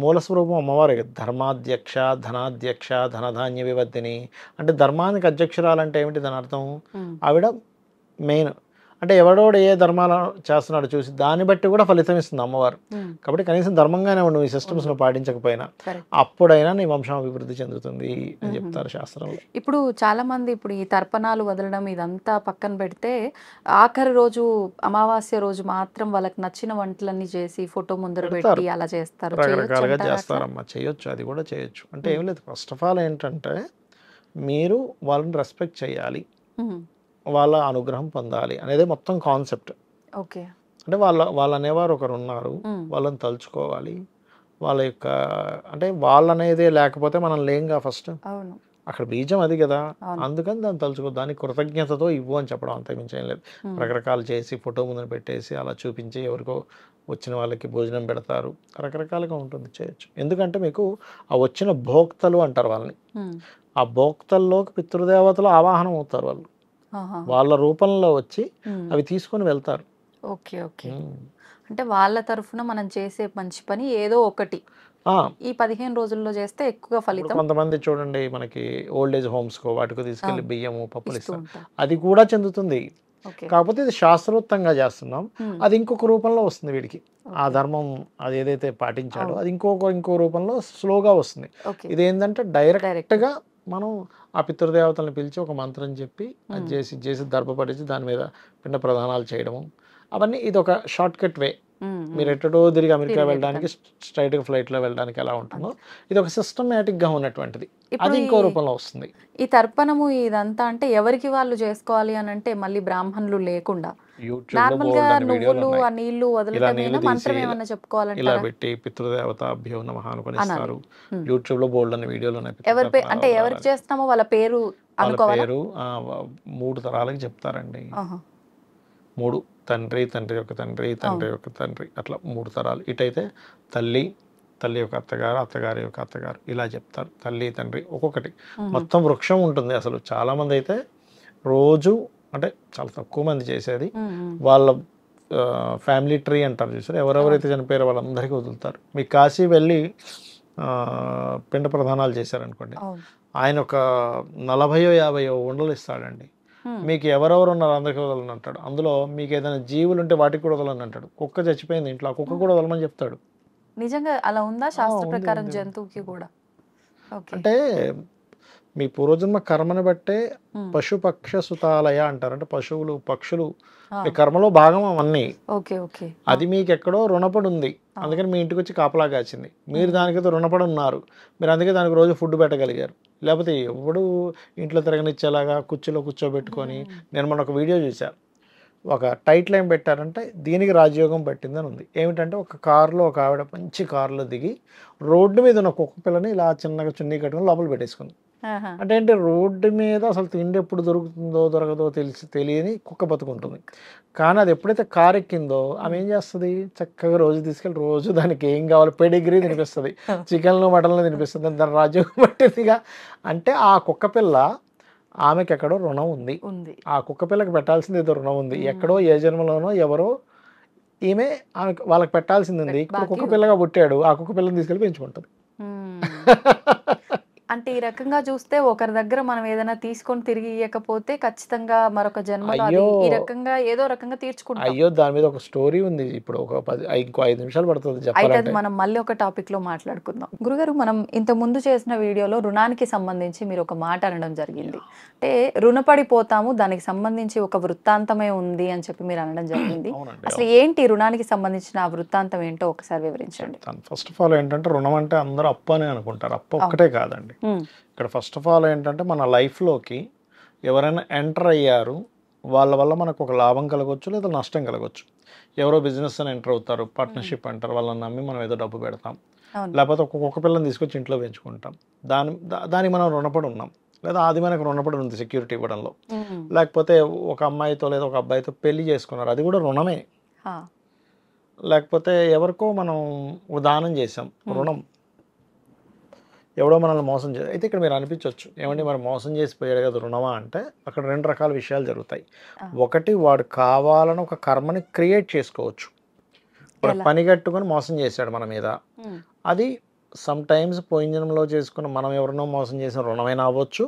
మూల స్వరూపం అమ్మవారి. ధర్మాధ్యక్ష, ధనాధ్యక్ష, ధనధాన్య వివర్ధిని. అంటే ధర్మానికి అధ్యక్షురాలంటే ఏమిటి దాని అర్థం? ఆవిడ మెయిన్. అంటే ఎవడోడు ఏ ధర్మాలు చేస్తున్నాడు చూసి దాన్ని బట్టి కూడా ఫలితం ఇస్తుంది అమ్మవారు. కాబట్టి కనీసం ధర్మంగానే ఉండు, ఈ సిస్టమ్స్ ను పాటించకపోయినా, అప్పుడైనా నీ వంశం అభివృద్ధి చెందుతుంది అని చెప్తారు శాస్త్రంలో. ఇప్పుడు చాలా మంది ఇప్పుడు ఈ తర్పణాలు వదలడం ఇదంతా పక్కన పెడితే, ఆఖరి రోజు అమావాస్య రోజు మాత్రం వాళ్ళకి నచ్చిన వంటలన్నీ చేసి ఫోటో ముందర పెట్టి అలా చేస్తారు. రకరకాలుగా చేస్తారమ్మా, చేయొచ్చు, అది కూడా చేయొచ్చు. అంటే ఏం లేదు, ఫస్ట్ ఆఫ్ ఆల్ ఏంటంటే మీరు వాళ్ళని రెస్పెక్ట్ చేయాలి, వాళ్ళ అనుగ్రహం పొందాలి అనేది మొత్తం కాన్సెప్ట్. ఓకే. అంటే వాళ్ళు అనేవారు ఒకరు ఉన్నారు, వాళ్ళని తలుచుకోవాలి. వాళ్ళ యొక్క అంటే వాళ్ళనేదే లేకపోతే మనం లేంగా ఫస్ట్. అక్కడ బీజం అది కదా, అందుకని దాన్ని తలుచుకో, దానికి కృతజ్ఞతతో ఇవ్వు అని చెప్పడం, అంతకుమించి ఏం లేదు. రకరకాలు చేసి ఫోటో ముందున పెట్టేసి అలా చూపించి ఎవరికో వచ్చిన వాళ్ళకి భోజనం పెడతారు, రకరకాలుగా ఉంటుంది, చేయొచ్చు. ఎందుకంటే మీకు ఆ వచ్చిన భోక్తలు అంటారు వాళ్ళని, ఆ భోక్తల్లోకి పితృదేవతలు ఆవాహనం అవుతారు. వాళ్ళు వాళ్ళ రూపంలో వచ్చి అవి తీసుకొని వెళ్తారు. ఓకే. ఓకే. అంటే వాళ్ళ తరఫున మనం చేసే మంచి పని ఏదో ఒకటి ఈ 15 రోజుల్లో చేస్తే ఎక్కువ ఫలితం. కొంతమంది చూడండి మనకి ఓల్డ్ ఏజ్ హోమ్స్ కో వాటికి తీసుకెళ్లి బియ్యము పప్పులు ఇస్తారు, అది కూడా చెందుతుంది. కాకపోతే ఇది శాస్త్రోక్తంగా చేస్తున్నాం, అది ఇంకొక రూపంలో వస్తుంది వీడికి. ఆ ధర్మం అది ఏదైతే పాటించాడో అది ఇంకో రూపంలో స్లోగా వస్తుంది. ఇదేంటంటే డైరెక్ట్ గా మనం ఆ పితృదేవతలను పిలిచి ఒక మంత్రం చెప్పి అది చేసి దర్భపడిచి దాని మీద పిండ ప్రదానాలు చేయడము, అవన్నీ ఇది ఒక షార్ట్ కట్ వే. మీరు ఎట్టడో తిరిగి అమెరికా వెళ్ళడానికి స్ట్రైట్ గా ఫ్లైట్ లో వెళ్ళడానికి ఎలా ఉంటుందో ఇది ఒక సిస్టమేటిక్ గా ఉన్నటువంటిది, అది ఇంకో రూపంలో వస్తుంది. ఈ తర్పణము ఇదంతా అంటే ఎవరికి వాళ్ళు చేసుకోవాలి అని అంటే మళ్ళీ బ్రాహ్మణులు లేకుండా నార్మల్ గా నువ్వులు ఆ నీళ్లు వదలటమేనా, మంత్రం ఏమన్నా చెప్పుకోవాలంటే ఇలా పెట్టి పితృదేవత అభ్యో నమః అనుకొని ఇస్తారు. యూట్యూబ్ లో బోల్డ్ అనే వీడియోలు ఉన్నాయి. అంటే ఎవరికి చేస్తామో వాళ్ళ పేరు అనుకోవాలి. పేరు 3 తరాలకి చెప్తారండి. 3 తండ్రి యొక్క తండ్రి యొక్క తండ్రి, అట్లా 3 తరాలు. ఇటైతే తల్లి యొక్క అత్తగారు, అత్తగారి యొక్క అత్తగారు, ఇలా చెప్తారు. తల్లి తండ్రి ఒక్కొక్కటి మొత్తం వృక్షం ఉంటుంది. అసలు చాలా మంది అయితే రోజు, అంటే చాలా తక్కువ మంది చేసేది, వాళ్ళ ఫ్యామిలీ ట్రీ అంటారు చూసారు, ఎవరెవరైతే చనిపోయారో వాళ్ళందరికీ వదులుతారు. మీకు కాశీ వెళ్ళి పిండ ప్రదానాలు చేశారనుకోండి, ఆయన ఒక 40-50 ఉండలు ఇస్తాడండి. మీకు ఎవరెవరు ఉన్నారు అందరికీ వదలని అంటాడు. అందులో మీకు ఏదైనా జీవులు ఉంటే వాటికి కూడా వదలని అంటాడు. కుక్క చచ్చిపోయింది ఇంట్లో, ఆ కుక్క కూడా వదలమని చెప్తాడు. నిజంగా అలా ఉందా శాస్త్ర ప్రకారం? జంతువుకి కూడా ఓకే. అంటే మీ పూర్వజన్మ కర్మని బట్టే ఉమ్. పశుపక్ష సుతాలయ అంటారు. అంటే పశువులు పక్షులు ఆ, మీ కర్మలో భాగం అవన్నీ. Okay okay. అది మీకు ఎక్కడో రుణపడి ఉంది, అందుకని మీ ఇంటికి వచ్చి కాపలా కాచింది. మీరు దానికైతే రుణపడి ఉన్నారు, మీరు అందుకే దానికి రోజు ఫుడ్ పెట్టగలిగారు. లేకపోతే ఎవడు ఇంట్లో తిరగనిచ్చేలాగా కుర్చీలో కూర్చోబెట్టుకొని. నేను మొన్న ఒక వీడియో చూసా, ఒక టైటిల్ ఏం పెట్టారంటే దీనికి రాజయోగం పట్టిందని ఉంది. ఏమిటంటే ఒక కారులో ఒక ఆవిడ మంచి కారులో దిగి రోడ్డు మీద ఉన్న కుక్క పిల్లని ఇలా చిన్నగా చున్నీ కట్టుకొని లోపల పెట్టేసుకుంది. ఆహా. అంటే ఏంటి, రోడ్డు మీద అసలు తిండి ఎప్పుడు దొరుకుతుందో దొరకదో తెలియని కుక్క బతుకుంటుంది. కానీ అది ఎప్పుడైతే కారు ఎక్కిందో ఆమె ఏం చేస్తుంది, చక్కగా రోజు తీసుకెళ్ళి రోజు దానికి ఏం కావాలో పెడిగ్రీ తినిపిస్తుంది, చికెన్లు మటన్లు తినిపిస్తుంది. దాని రాజ్యం పట్టిందిగా. అంటే ఆ కుక్క పిల్ల ఆమెకి ఎక్కడో రుణం ఉంది, ఉంది. ఆ కుక్క పిల్లకి పెట్టాల్సింది ఏదో రుణం ఉంది. ఎక్కడో ఏ జన్మలోనో ఎవరో ఈమె ఆమెకు వాళ్ళకి పెట్టాల్సింది ఉంది. ఇప్పుడు బాకీ కుక్క ఉంది. పిల్లగా పుట్టాడు, ఆ కుక్క పిల్లని తీసుకెళ్ళి పెంచుకుంటుంది. ఉమ్. అంటే ఈ రకంగా చూస్తే ఒకరి దగ్గర మనం ఏదైనా తీసుకొని తిరిగి ఇవ్వకపోతే ఖచ్చితంగా మరొక జన్మలో అది అయ్యో ఈ రకంగా ఏదో రకంగా తీర్చుకుంటాం. అయ్యో దాని మీద ఒక స్టోరీ ఉంది. ఇప్పుడు ఒక ఇంకో 5 నిమిషాలు పడుతుంది అయితే అది చెప్పాలంటే. మనం మళ్ళీ ఒక టాపిక్ లో మాట్లాడుకుందాం. గురుగారు, మనం ఇంత ముందు చేసిన వీడియోలో రుణానికి సంబంధించి మీరు ఒక మాట అనడం జరిగింది. అంటే రుణపడిపోతాము, దానికి సంబంధించి ఒక వృత్తాంతమే ఉంది అని చెప్పి మీరు అనడం జరిగింది. అవునండి. అసలు ఏంటి రుణానికి సంబంధించిన ఆ వృత్తాంతం ఏంటో ఒకసారి వివరించండి. ఫస్ట్ ఆఫ్ ఆల్ ఏంటంటే రుణం అంటే అందరూ అప్పు అని అనుకుంటారు. అప్పు ఒక్కటే కాదండి. ఉమ్. ఇక్కడ ఫస్ట్ ఆఫ్ ఆల్ ఏంటంటే మన లైఫ్లోకి ఎవరైనా ఎంటర్ అయ్యారు, వాళ్ళ వల్ల మనకు ఒక లాభం కలగవచ్చు లేదా నష్టం కలగవచ్చు. ఎవరో బిజినెస్ అని ఎంటర్ అవుతారు, పార్ట్నర్షిప్ అంటారు, వాళ్ళని నమ్మి మనం ఏదో డబ్బు పెడతాం, అవును. లేకపోతే ఒక కుక్క పిల్లని తీసుకొచ్చి ఇంట్లో పెంచుకుంటాం. దానికి మనం రుణపడి ఉన్నాం, లేదా అది మనకు రుణపడి ఉంది సెక్యూరిటీ ఇవ్వడంలో. ఉమ్. లేకపోతే ఒక అమ్మాయితో లేదా ఒక అబ్బాయితో పెళ్లి చేసుకున్నారు, అది కూడా రుణమే. హా. లేకపోతే ఎవరికో మనం ఒక దానం చేసాం, రుణం. ఎవడో మనల్ని మోసం చేయాలి. అయితే ఇక్కడ మీరు అనిపించవచ్చు, ఏమండి మరి మోసం చేసిపోయాడు కదా రుణమా అంటే, అక్కడ 2 రకాల విషయాలు జరుగుతాయి. ఒకటి, వాడు కావాలని ఒక కర్మని క్రియేట్ చేసుకోవచ్చు. వాడు పని కట్టుకొని మోసం చేశాడు మన మీద, ఉమ్. అది సమ్ టైమ్స్ పోయిన జన్మలో చేసుకున్న మనం ఎవరినో మోసం చేసిన రుణమైనా అవ్వచ్చు,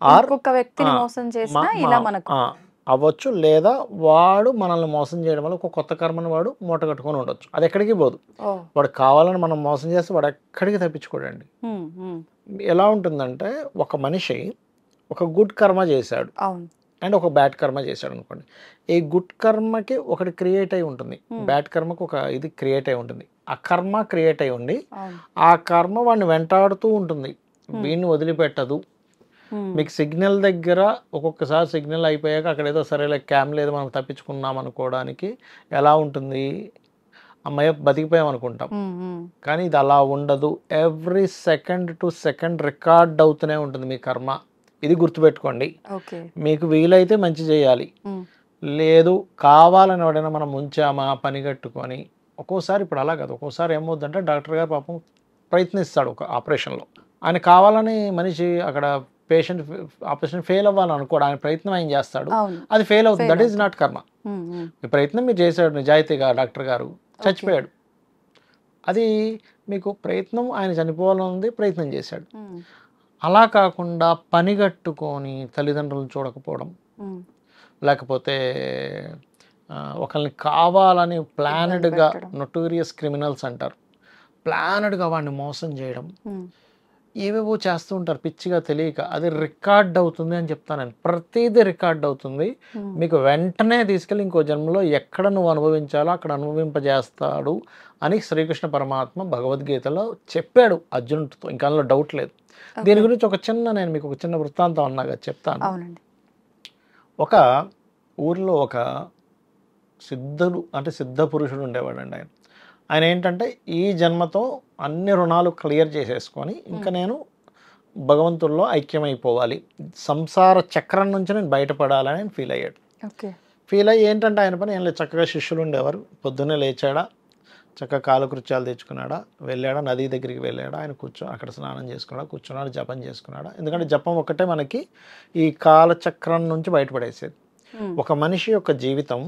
ఇంకొక వ్యక్తిని మోసం చేసినా ఇలా మనకు అవ్వచ్చు, లేదా వాడు మనల్ని మోసం చేయడం వల్ల ఒక కొత్త కర్మని వాడు మూట కట్టుకొని ఉండొచ్చు. అది ఎక్కడికి పోదు. ఓ. వాడు కావాలని మనం మోసం చేస్తే వాడు ఎక్కడికి తప్పించుకోడండి. ఉమ్. ఉమ్. ఎలా ఉంటుందంటే, ఒక మనిషి ఒక గుడ్ కర్మ చేశాడు అవును. అండ్ ఒక బ్యాడ్ కర్మ చేశాడు అనుకోండి. ఈ గుడ్ కర్మకి ఒకటి క్రియేట్ అయి ఉంటుంది, బ్యాడ్ కర్మకి ఒక ఇది క్రియేట్ అయి ఉంటుంది. ఆ కర్మ క్రియేట్ అయి ఉండి అవును. ఆ కర్మ వాడిని వెంటాడుతూ ఉంటుంది, వీడిని వదిలిపెట్టదు. ఉమ్. మీకు సిగ్నల్ దగ్గర ఒక్కొక్కసారి సిగ్నల్ అయిపోయాక అక్కడ ఏదో సరేలే క్యామ్ లేదు మనం తప్పించుకున్నాం అనుకోవడానికి ఎలా ఉంటుంది, అమ్మాయి బతికిపోయాం అనుకుంటాం. ఉమ్. ఉమ్. కానీ ఇది అలా ఉండదు. Every second to second record అవుతూనే ఉంటుంది మీ కర్మ. ఇది గుర్తుపెట్టుకోండి. ఓకే. మీకు వీలైతే మంచి చేయాలి, ఉమ్. లేదు కావాలని ఎవడైనా మనం ఉంచామా పని కట్టుకొని. ఒక్కోసారి ఇప్పుడు అలా కాదు, ఒక్కోసారి ఏమవుతుందంటే డాక్టర్ గారు పాపం ప్రయత్నిస్తాడు ఒక ఆపరేషన్లో, ఆయన కావాలని మనిషి అక్కడ పేషెంట్ ఆపరేషన్ ఫెయిల్ అవ్వాలని అనుకోడు, ఆయన ప్రయత్నం ఆయన చేస్తాడు, అవును. అది ఫెయిల్ అవుతుంది. దట్ ఈజ్ నాట్ కర్మ. ఉమ్. ఉమ్. మీ ప్రయత్నం మీరు చేశాడు నిజాయితీగా, డాక్టర్ గారు చచ్చిపోయాడు, అది మీకు ప్రయత్నం, ఆయన చనిపోవాలని ఉంది, ప్రయత్నం చేశాడు. ఉమ్. అలా కాకుండా పని కట్టుకొని తల్లిదండ్రులను చూడకపోవడం, ఉమ్. లేకపోతే ఒకరిని కావాలని ప్లానెడ్గా, పెట్టడం. నొటోరియస్ క్రిమినల్స్ అంటారు, ప్లానెడ్గా వాడిని మోసం చేయడం, ఉమ్. ఏవేవో చేస్తూ ఉంటారు పిచ్చిగా తెలియక. అది రికార్డ్ అవుతుంది అని చెప్తాను నేను, ప్రతిదీ రికార్డ్ అవుతుంది. ఉమ్. మీకు వెంటనే తీసుకెళ్ళి ఇంకో జన్మలో ఎక్కడ నువ్వు అనుభవించాలో అక్కడ అనుభవింపజేస్తాడు అని శ్రీకృష్ణ పరమాత్మ భగవద్గీతలో చెప్పాడు అర్జునుడితో, ఇంకా అందులో డౌట్ లేదు. దీని గురించి నేను మీకు ఒక చిన్న వృత్తాంతం అన్నాగా చెప్తాను. అవునండి. ఒక ఊరిలో ఒక సిద్ధుడు అంటే సిద్ధ పురుషుడు ఉండేవాడండి. ఆయన ఏంటంటే ఈ జన్మతో అన్ని రుణాలు క్లియర్ చేసేసుకొని ఇంకా నేను భగవంతుల్లో ఐక్యమైపోవాలి, సంసార చక్రం నుంచి నేను బయటపడాలని ఆయన ఫీల్ అయ్యాడు. ఓకే. ఫీల్ అయ్యి ఏంటంటే ఆయన పని ఏం లేదు, చక్కగా శిష్యులు ఉండేవారు, పొద్దున్నే లేచాడా, చక్కగా కాలకృత్యాలు తెచ్చుకున్నాడా, వెళ్ళాడా, నది దగ్గరికి వెళ్ళాడా, ఆయన అక్కడ స్నానం చేసుకున్నాడా, కూర్చున్నాడు, జపం చేసుకున్నాడా. ఎందుకంటే జపం ఒక్కటే మనకి ఈ కాలచక్రం నుంచి బయటపడేసేది. ఒక మనిషి యొక్క జీవితం,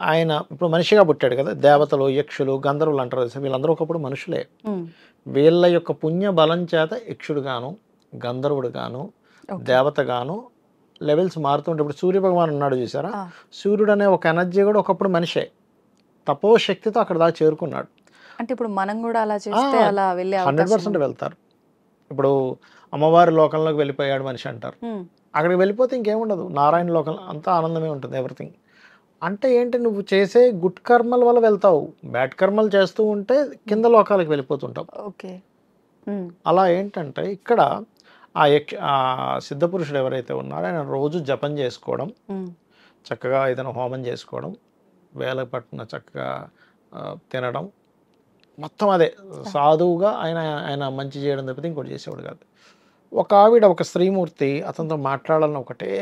ఆయన ఇప్పుడు మనిషిగా పుట్టాడు కదా, దేవతలు, యక్షులు, గంధర్వులు అంటారు కదా, వీళ్ళందరూ ఒకప్పుడు మనుషులే. వీళ్ళ యొక్క పుణ్య బలం చేత యక్షుడు గాను, గంధర్వుడు గాను, దేవత గాను లెవెల్స్ మారుతుంటే, ఇప్పుడు సూర్యభగవాన్ ఉన్నాడు చూసారా, సూర్యుడు అనే ఒక ఎనర్జీ కూడా ఒకప్పుడు మనిషే, తపోశక్తితో అక్కడ దాకా చేరుకున్నాడు. అంటే ఇప్పుడు మనం కూడా అలా చేస్తే అలా వెళ్ళే 100% వెళ్తారు. ఇప్పుడు అమ్మవారి లోకంలోకి వెళ్ళిపోయాడు మనిషి అంటారు. అక్కడికి వెళ్ళిపోతే ఇంకేముండదు, నారాయణ లోకం అంతా ఆనందమే ఉంటుంది, ఎవ్రీథింగ్. అంటే ఏంటి, నువ్వు చేసే గుడ్ కర్మల వల్ల వెళ్తావు, బ్యాడ్ కర్మలు చేస్తూ ఉంటే కింద లోకాలకు వెళ్ళిపోతుంటావు. ఓకే. అలా ఏంటంటే ఇక్కడ ఆ సిద్ధపురుషుడు ఎవరైతే ఉన్నారో ఆయన రోజు జపం చేసుకోవడం, చక్కగా ఏదైనా హోమం చేసుకోవడం, వేల పట్టున చక్కగా తినడం, మొత్తం అదే సాధువుగా ఆయన మంచి చేయడం తప్పితే ఇంకోటి చేసేవాడు కాదు. ఒక ఆవిడ, ఒక స్త్రీమూర్తి అతనితో మాట్లాడాలని ఒకటే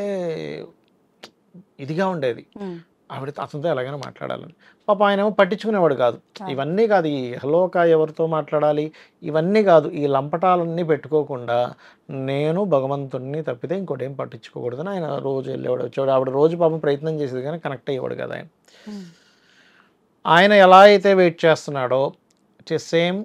ఇదిగా ఉండేది. ఆవిడ అతనితో ఎలాగైనా మాట్లాడాలని. పాప ఆయన ఏమో పట్టించుకునేవాడు కాదు. ఇవన్నీ కాదు, ఈ హలోక ఎవరితో మాట్లాడాలి ఇవన్నీ కాదు, ఈ లంపటాలన్నీ పెట్టుకోకుండా నేను భగవంతుడిని తప్పితే ఇంకోటి ఏం పట్టించుకోకూడదని ఆయన రోజు వెళ్ళేవాడు వచ్చేవాడు. ఆవిడ రోజు పాపం ప్రయత్నం చేసేది కానీ కనెక్ట్ అయ్యేవాడు కదా ఆయన. ఆయన ఎలా అయితే వెయిట్ చేస్తున్నాడో సేమ్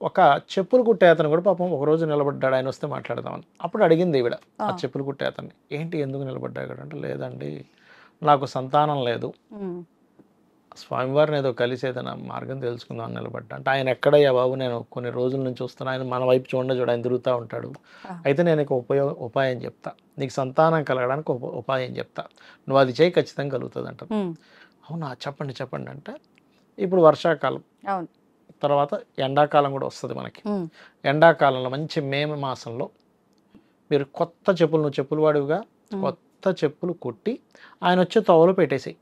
ఒక చెప్పులు కుట్టే అతను కూడా పాపం ఒకరోజు నిలబడ్డాడు, ఆయన వస్తే మాట్లాడదామని. అప్పుడు అడిగింది ఈవిడ ఆ చెప్పులు కుట్టే అతన్ని, ఏంటి ఎందుకు నిలబడ్డాడు అంటే, లేదండి నాకు సంతానం లేదు, స్వామివారిని ఏదో కలిసి ఏదైనా మార్గం తెలుసుకుందాం అని నిలబడ్డా. అంటే ఆయన ఎక్కడయ్యా బాబు, నేను కొన్ని రోజుల నుంచి చూస్తున్నా, ఆయన మన వైపు చూడ ఆయన తిరుగుతూ ఉంటాడు. అయితే నేను నీకు ఉపాయం చెప్తా, నీకు సంతానం కలగడానికి ఉపాయం చెప్తా, నువ్వు అది చేయి ఖచ్చితంగా కలుగుతుంది అంట. అవునా చెప్పండి చెప్పండి అంటే, ఇప్పుడు వర్షాకాలం తర్వాత ఎండాకాలం కూడా వస్తుంది మనకి. ఎండాకాలంలో మంచి మే మాసంలో మీరు కొత్త చెప్పులు, నువ్వు చెప్పులు వాడివిగా, కొత్త చెప్పులు కుట్టి ఆయన వచ్చే తోవలో పెట్టేసాయి.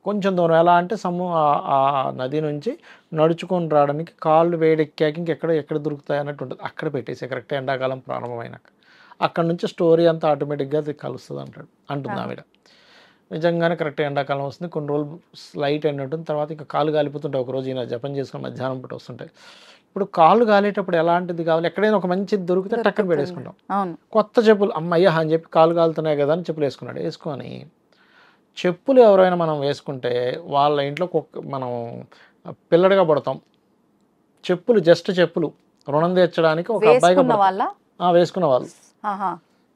కొంచెం దూరం, ఎలా అంటే ఆ నది నుంచి నడుచుకొని రావడానికి కాళ్ళు వేడెక్కాక ఎక్కడ దొరుకుతాయి అన్నట్టు ఉంటుంది, అక్కడ పెట్టేసాయి కరెక్ట్ ఎండాకాలం ప్రారంభమైనాక. అక్కడ నుంచి స్టోరీ అంతా ఆటోమేటిక్గా అది కలుస్తుంది అంటుంది ఆవిడ. నిజంగానే కరెక్ట్ ఎండాకాలం వస్తుంది, కొన్ని రోజులు లైట్ ఎండ ఉంటుంది, తర్వాత ఇంకా కాలు కాలిపోతుంటాయి. ఒకరోజు ఈయన జపం చేసుకుని మధ్యాహ్నం పూట వస్తుంటాయి. ఇప్పుడు కాలు కాలేటప్పుడు ఎలాంటిది కావాలి, ఎక్కడైనా ఒక మంచిది దొరికితే టక్కన పెట్టేసుకుంటాం. కొత్త చెప్పులు అమ్మయ్య అని చెప్పి కాలు కాలుతున్నాయి కదా అని చెప్పులు వేసుకున్నాడు. వేసుకొని చెప్పులు ఎవరైనా మనం వేసుకుంటే వాళ్ళ ఇంట్లో మనం పిల్లడిగా పడతాం. చెప్పులు జస్ట్ చెప్పులు రుణం తీర్చడానికి ఒక అబ్బాయిగా వేసుకున్న వాళ్ళు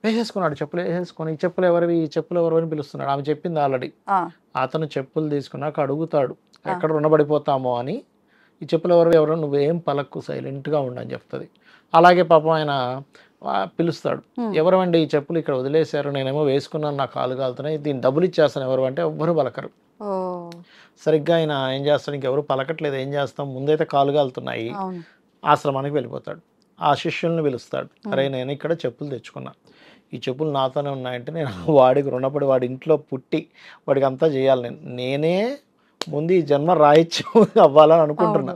వేసేసుకున్నాడు. చెప్పులు వేసేసుకొని ఈ చెప్పులు ఎవరివి అని పిలుస్తున్నాడు. ఆమె చెప్పింది ఆల్రెడీ. అతను చెప్పులు తీసుకున్నాక అడుగుతాడు ఎక్కడ రుణపడిపోతామో అని, ఈ చెప్పులు ఎవరో నువ్వేం పలక్కు సైలెంట్గా ఉండని చెప్తుంది. అలాగే పాపం ఆయన పిలుస్తాడు, ఎవరండి ఈ చెప్పులు ఇక్కడ వదిలేశారు, నేనేమో వేసుకున్నాను, నా కాలు కాలుతున్నాయి, దీన్ని డబ్బులు ఇచ్చేస్తాను ఎవరు అంటే ఎవ్వరు పలకరు. సరిగ్గా ఆయన ఏం చేస్తాడు, ఇంకెవరు పలకట్లేదు, ఏం చేస్తాం, ముందైతే కాలు కాలుతున్నాయి, ఆశ్రమానికి వెళ్ళిపోతాడు. ఆ శిష్యుల్ని పిలుస్తాడు, అరే నేను ఇక్కడ చెప్పులు తెచ్చుకున్నా, ఈ చెప్పులు నాతోనే ఉన్నాయంటే నేను వాడికి రుణపడి వాడి ఇంట్లో పుట్టి వాడికి అంతా చేయాలి, నేనే ముందు ఈ జన్మ రాయిత్యం అవ్వాలని అనుకుంటున్నా,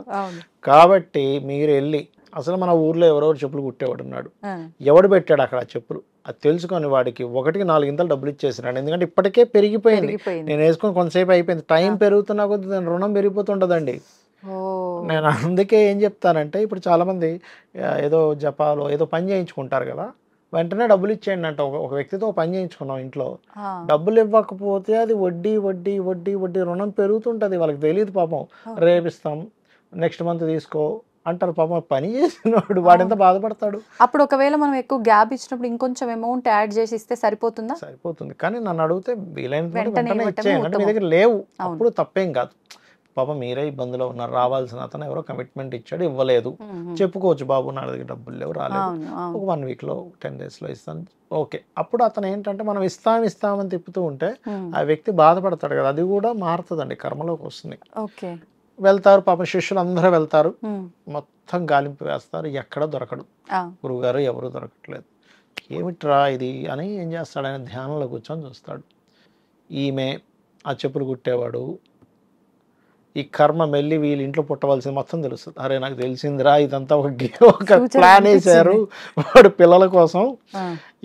కాబట్టి మీరు వెళ్ళి, అసలు మన ఊర్లో ఎవరెవరు చెప్పులు కుట్టేవాడు ఉన్నాడు, ఎవడు పెట్టాడు అక్కడ చెప్పులు అది తెలుసుకొని వాడికి 1కి 4 ఇంతలు డబ్బులు ఇచ్చేసినాడు. ఎందుకంటే ఇప్పటికే పెరిగిపోయింది, నేను వేసుకొని కొంతసేపు అయిపోయింది, టైం పెరుగుతున్నా కొద్ది దాని రుణం పెరిగిపోతుంటుందండి. నేను అందుకే ఏం చెప్తానంటే, ఇప్పుడు చాలామంది ఏదో జపాలో ఏదో పని చేయించుకుంటారు కదా, వెంటనే డబ్బులు ఇచ్చేయండి అంట. ఒక వ్యక్తితో పని చేయించుకున్నాం ఇంట్లో, డబ్బులు ఇవ్వకపోతే అది వడ్డీ వడ్డీ వడ్డీ వడ్డీ రుణం పెరుగుతుంటుంది, వాళ్ళకి తెలియదు పాపం, రేపిస్తాం నెక్స్ట్ మంత్ తీసుకో అంటారు. పాపం పని చేసినవాడు వాడెంత బాధపడతాడు. అప్పుడు ఒకవేళ మనం ఎక్కువ గ్యాప్ ఇచ్చినప్పుడు ఇంకొంచెం అమౌంట్ యాడ్ చేసి ఇస్తే సరిపోతుందా? సరిపోతుంది, కానీ నన్ను అడిగితే వీలైనంత వెంటనే ఇచ్చేయండి అంటే, మీ దగ్గర లేవు అప్పుడు తప్పేం కాదు. పాపం మీరే ఇబ్బందులో ఉన్నారు, రావాల్సిన అతను ఎవరో కమిట్మెంట్ ఇచ్చాడు ఇవ్వలేదు, చెప్పుకోవచ్చు బాబు నా దగ్గర డబ్బులు లేవు రాలేదు, ఒక 1 వీక్లో 10 డేస్లో ఇస్తాను, ఓకే. అప్పుడు అతను ఏంటంటే మనం ఇస్తామని తిప్పుతూ ఉంటే ఆ వ్యక్తి బాధపడతాడు కదా, అది కూడా మారుతుందండి, కర్మలోకి వస్తుంది. వెళ్తారు పాపం శిష్యులు అందరూ వెళ్తారు, మొత్తం గాలింపు వేస్తారు, ఎక్కడ దొరకడు, గురువుగారు ఎవరు దొరకట్లేదు, ఏమిట్రా ఇది అని ఏం చేస్తాడు, ఆయన ధ్యానంలో కూర్చొని చూస్తాడు. ఈమె ఆ చెప్పులు కుట్టేవాడు, ఈ కర్మ మెల్లి వీళ్ళ ఇంట్లో పుట్టవలసింది మొత్తం తెలుస్తుంది. అరే నాకు తెలిసిందిరా, ఇదంతా ఒక ప్లాన్ వేసారు వాడు పిల్లల కోసం.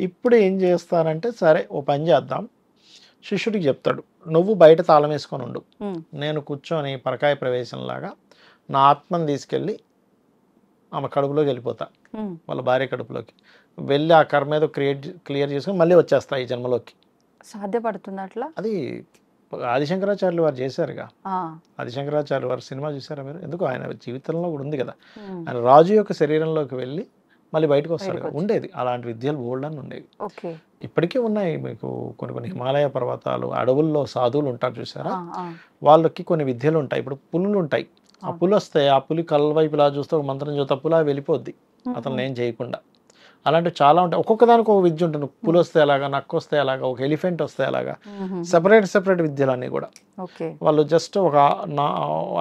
ఇప్పుడు ఏం చేస్తానంటే, సరే ఓ పని చేద్దాం, శిష్యుడికి చెప్తాడు, నువ్వు బయట తాళం వేసుకొని ఉండు, నేను కూర్చొని పరకాయ ప్రవేశంలాగా నా ఆత్మని తీసుకెళ్ళి ఆమె కడుపులోకి వెళ్ళిపోతా, వాళ్ళ భార్య కడుపులోకి వెళ్ళి ఆ కర్మ ఏదో క్లియర్ చేసుకొని మళ్ళీ వచ్చేస్తా ఈ జన్మలోకి. సాధ్యపడుతుంది అట్లా? అది ఆదిశంకరాచార్యులు వారు చేశారుగా, ఆదిశంకరాచార్యులు వారు సినిమా చూసారా మీరు? ఎందుకు ఆయన జీవితంలో కూడా ఉంది కదా, ఆయన రాజు యొక్క శరీరంలోకి వెళ్ళి మళ్ళీ బయటకు వస్తాడు కదా, ఉండేది అలాంటి విద్యలు బోల్డ్ అని ఉండేవి. ఇప్పటికీ ఉన్నాయి మీకు కొన్ని హిమాలయ పర్వతాలు, అడవుల్లో సాధువులు ఉంటారు చూసారా, వాళ్ళకి కొన్ని విద్యలు ఉంటాయి. ఇప్పుడు పులులు ఉంటాయి, ఆ పులు వస్తాయి, ఆ పులి కళ్ళ వైపు ఇలా చూస్తే ఒక మంత్రం చూస్తే పులా వెళ్ళిపోద్ది అతను ఏం చేయకుండా. అలాంటివి చాలా ఉంటాయి. ఒక్కొక్క దానికి ఒక విద్య ఉంటుంది. పులి వస్తే ఎలాగా, నక్క వస్తే ఎలాగా, ఒక ఎలిఫెంట్ వస్తే ఎలాగా, సెపరేట్ విద్యలన్నీ కూడా. ఓకే. వాళ్ళు జస్ట్ ఒక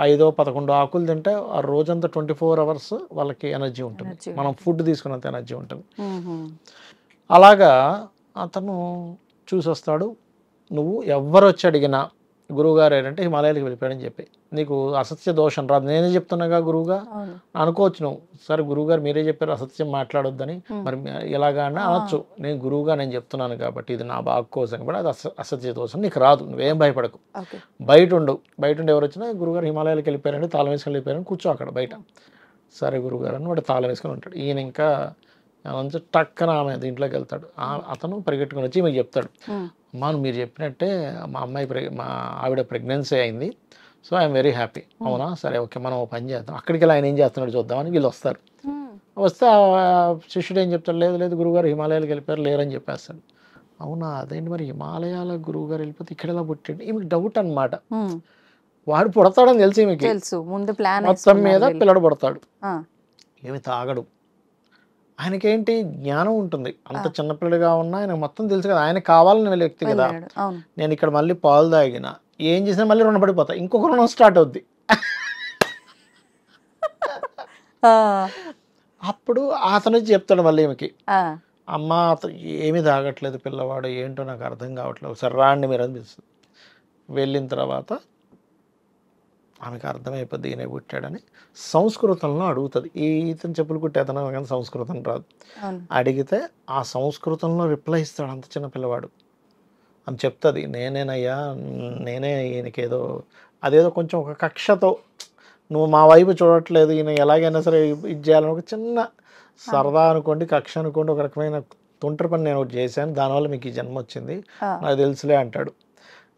5-11 ఆకులు తింటే ఆ రోజంతా 24 hours వాళ్ళకి ఎనర్జీ ఉంటుంది. మనం ఫుడ్ తీసుకున్నంత ఎనర్జీ ఉంటుంది. అలాగా అతను చూసి వస్తాడు. నువ్వు ఎవరు వచ్చి అడిగినా గురువుగారు ఏంటంటే హిమాలయాలకు వెళ్ళిపోయాడని చెప్పి, నీకు అసత్య దోషం రాదు, నేనే చెప్తున్నాగా గురువుగా అనుకోవచ్చు నువ్వు. సరే గురువుగారు మీరే చెప్పారు అసత్యం మాట్లాడొద్దని, మరి ఎలాగా అని అనొచ్చు. నేను గురువుగా నేను చెప్తున్నాను కాబట్టి ఇది నా బాగు కోసం కూడా అది అసత్య దోషం నీకు రాదు, నువ్వేం భయపడకు, బయట ఉండు. బయట ఉండి ఎవరు వచ్చినా గురువుగారు హిమాలయాలకు వెళ్ళిపోయారండి, తాళం వేసుకొని వెళ్ళిపోయారని కూర్చో అక్కడ బయట. సరే గురువుగారు అని వాడు తాళం వేసుకొని ఉంటాడు. ఈయన ఇంకా టక్కన ఆమె దీంట్లోకి వెళ్తాడు. అతను పరిగెట్టుకుని వచ్చి మీకు చెప్తాడు, అమ్మా మీరు చెప్పినట్టే మా ఆవిడ ప్రెగ్నెన్సీ అయింది, సో ఐఎమ్ వెరీ హ్యాపీ. అవునా, సరే ఓకే మనం ఓ పని చేద్దాం, అక్కడికి వెళ్ళి ఆయన ఏం చేస్తున్నాడు చూద్దామని వీళ్ళు వస్తారు. వస్తే ఆ శిష్యుడు ఏం చెప్తాడు, లేదు గురువుగారు హిమాలయాలకు వెళ్ళిపోయారు, లేరని చెప్పేస్తాడు. అవునా, అదేంటి మరి హిమాలయాల గురువుగారు వెళ్ళిపోతే ఇక్కడ ఎలా పుట్టాడు, ఈమెకి డౌట్ అనమాట. వాడు పుడతాడని తెలిసి ఈమెకి మొత్తం మీద పిల్లడు పుడతాడు. ఏమి తాగడు, ఆయనకేంటి జ్ఞానం ఉంటుంది. అంత చిన్నపిల్లడిగా ఉన్నా ఆయన మొత్తం తెలుసు కదా, ఆయన కావాలని వెళ్ళే వ్యక్తి కదా. నేను ఇక్కడ మళ్ళీ పాలు తాగిన ఏం చేసినా మళ్ళీ రుణ పడిపోతా, ఇంకొక రుణం స్టార్ట్ అవుద్ది. అప్పుడు అతను చెప్తాడు మళ్ళీ ఈమెకి, అమ్మ అతను ఏమీ తాగట్లేదు పిల్లవాడు, ఏంటో నాకు అర్థం కావట్లేదు, సరే రాండి మీరు అనిపిస్తుంది. వెళ్ళిన తర్వాత ఆమెకు అర్థమైపోద్ది ఈయన పుట్టాడని. సంస్కృతంలో అడుగుతుంది, ఇతను చెప్పులు కుట్టేతను కానీ సంస్కృతం రాదు. అడిగితే ఆ సంస్కృతంలో రిప్లై ఇస్తాడు అంత చిన్న పిల్లవాడు. అని చెప్తుంది, నేనేనయ్యా, నేనే ఈయనకి అదేదో కొంచెం ఒక కక్షతో, నువ్వు మా వైపు చూడట్లేదు, ఈయన ఎలాగైనా సరే ఇది చేయాలని ఒక చిన్న సరదా అనుకోండి, కక్ష అనుకోండి, ఒక రకమైన తుంటరి పని నేను ఒకటి చేశాను, దానివల్ల మీకు ఈ జన్మ వచ్చింది నాకు తెలుసులే అంటాడు.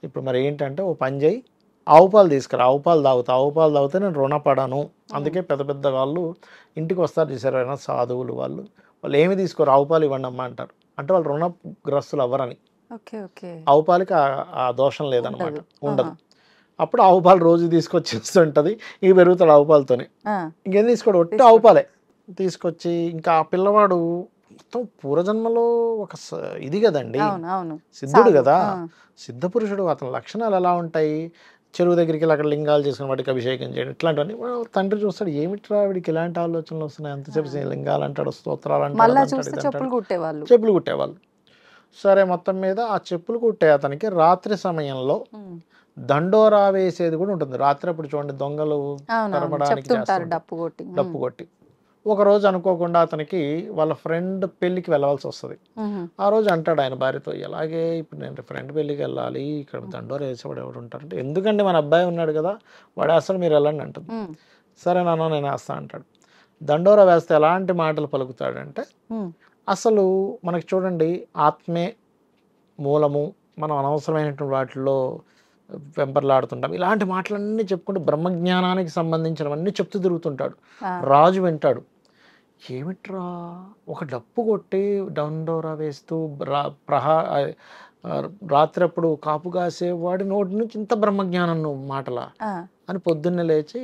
ఇప్పుడు మరి ఏంటంటే ఓ పని చేయి, ఆవు పాలు తీసుకురా, ఆవు పాలు తాగితే నేను రుణపడను. అందుకే పెద్ద పెద్ద వాళ్ళు ఇంటికి వస్తారు చూసారు అయినా సాధువులు, వాళ్ళు ఏమి తీసుకోరు, ఆవు పాలు ఇవ్వండి అమ్మ అంటారు. అంటే వాళ్ళు రుణగ్రస్తులు అవ్వరని. ఆవు పాలకి ఆ దోషం లేదనమాట, ఉండదు. అప్పుడు ఆవు పాలు రోజు తీసుకొచ్చి ఇస్తుంటుంది, ఇక పెరుగుతాడు ఆవు పాలతోనే. ఇంకేం తీసుకోడు, ఒట్టి ఆవు పాలే తీసుకొచ్చి. ఇంకా ఆ పిల్లవాడు మొత్తం పూర్వజన్మలో ఒక ఇది కదండి, సిద్ధుడు కదా, సిద్ధ పురుషుడు. అతని లక్షణాలు ఎలా ఉంటాయి, చెరువు దగ్గరికి వెళ్ళి అక్కడ లింగాలు చేసుకుని వాటికి అభిషేకం చేయడం, ఇట్లాంటివన్నీ తండ్రి చూస్తాడు. ఏమిట్రా వీడికి ఇలాంటి ఆలోచనలు వస్తున్నాయి, అంతసేపు లింగాలు అంటాడు, స్తోత్రాలు అంటాడు, చెప్పులు కుట్టేవాళ్ళు. సరే మొత్తం మీద ఆ చెప్పులు కుట్టే అతనికి రాత్రి సమయంలో దండోరా వేసేది కూడా ఉంటుంది. రాత్రి అప్పుడు చూడండి దొంగలు తరమడానికి డప్పు కొట్టి. ఒక రోజు అనుకోకుండా అతనికి వాళ్ళ ఫ్రెండ్ పెళ్ళికి వెళ్ళవలసి వస్తుంది. ఆ రోజు అంటాడు ఆయన భార్యతో, ఎలాగే ఇప్పుడు నేను ఫ్రెండ్ పెళ్ళికి వెళ్ళాలి, ఇక్కడ దండోరా వేసేవాడు ఎవరు ఉంటారంటే, ఎందుకండి మన అబ్బాయి ఉన్నాడు కదా వాడు అసలు మీరు వెళ్ళండి అంటుంది. సరే నాన్న నేను వేస్తా అంటాడు. దండోరా వేస్తే ఎలాంటి మాటలు పలుకుతాడంటే, అసలు మనకి చూడండి ఆత్మే మూలము, మనం అనవసరమైనటువంటి వాటిల్లో వెంపర్లాడుతుంటాం, ఇలాంటి మాటలన్నీ చెప్పుకుంటూ బ్రహ్మజ్ఞానానికి సంబంధించినవన్నీ చెప్తూ తిరుగుతుంటాడు. రాజు వింటాడు, ఏమిట్రా ఒక డప్పు కొట్టి దండోరా వేస్తూ రాత్రి అప్పుడు కాపు కాసే వాడి నోటి నుంచి ఇంత బ్రహ్మజ్ఞానం మాటలా అని పొద్దున్నే లేచి,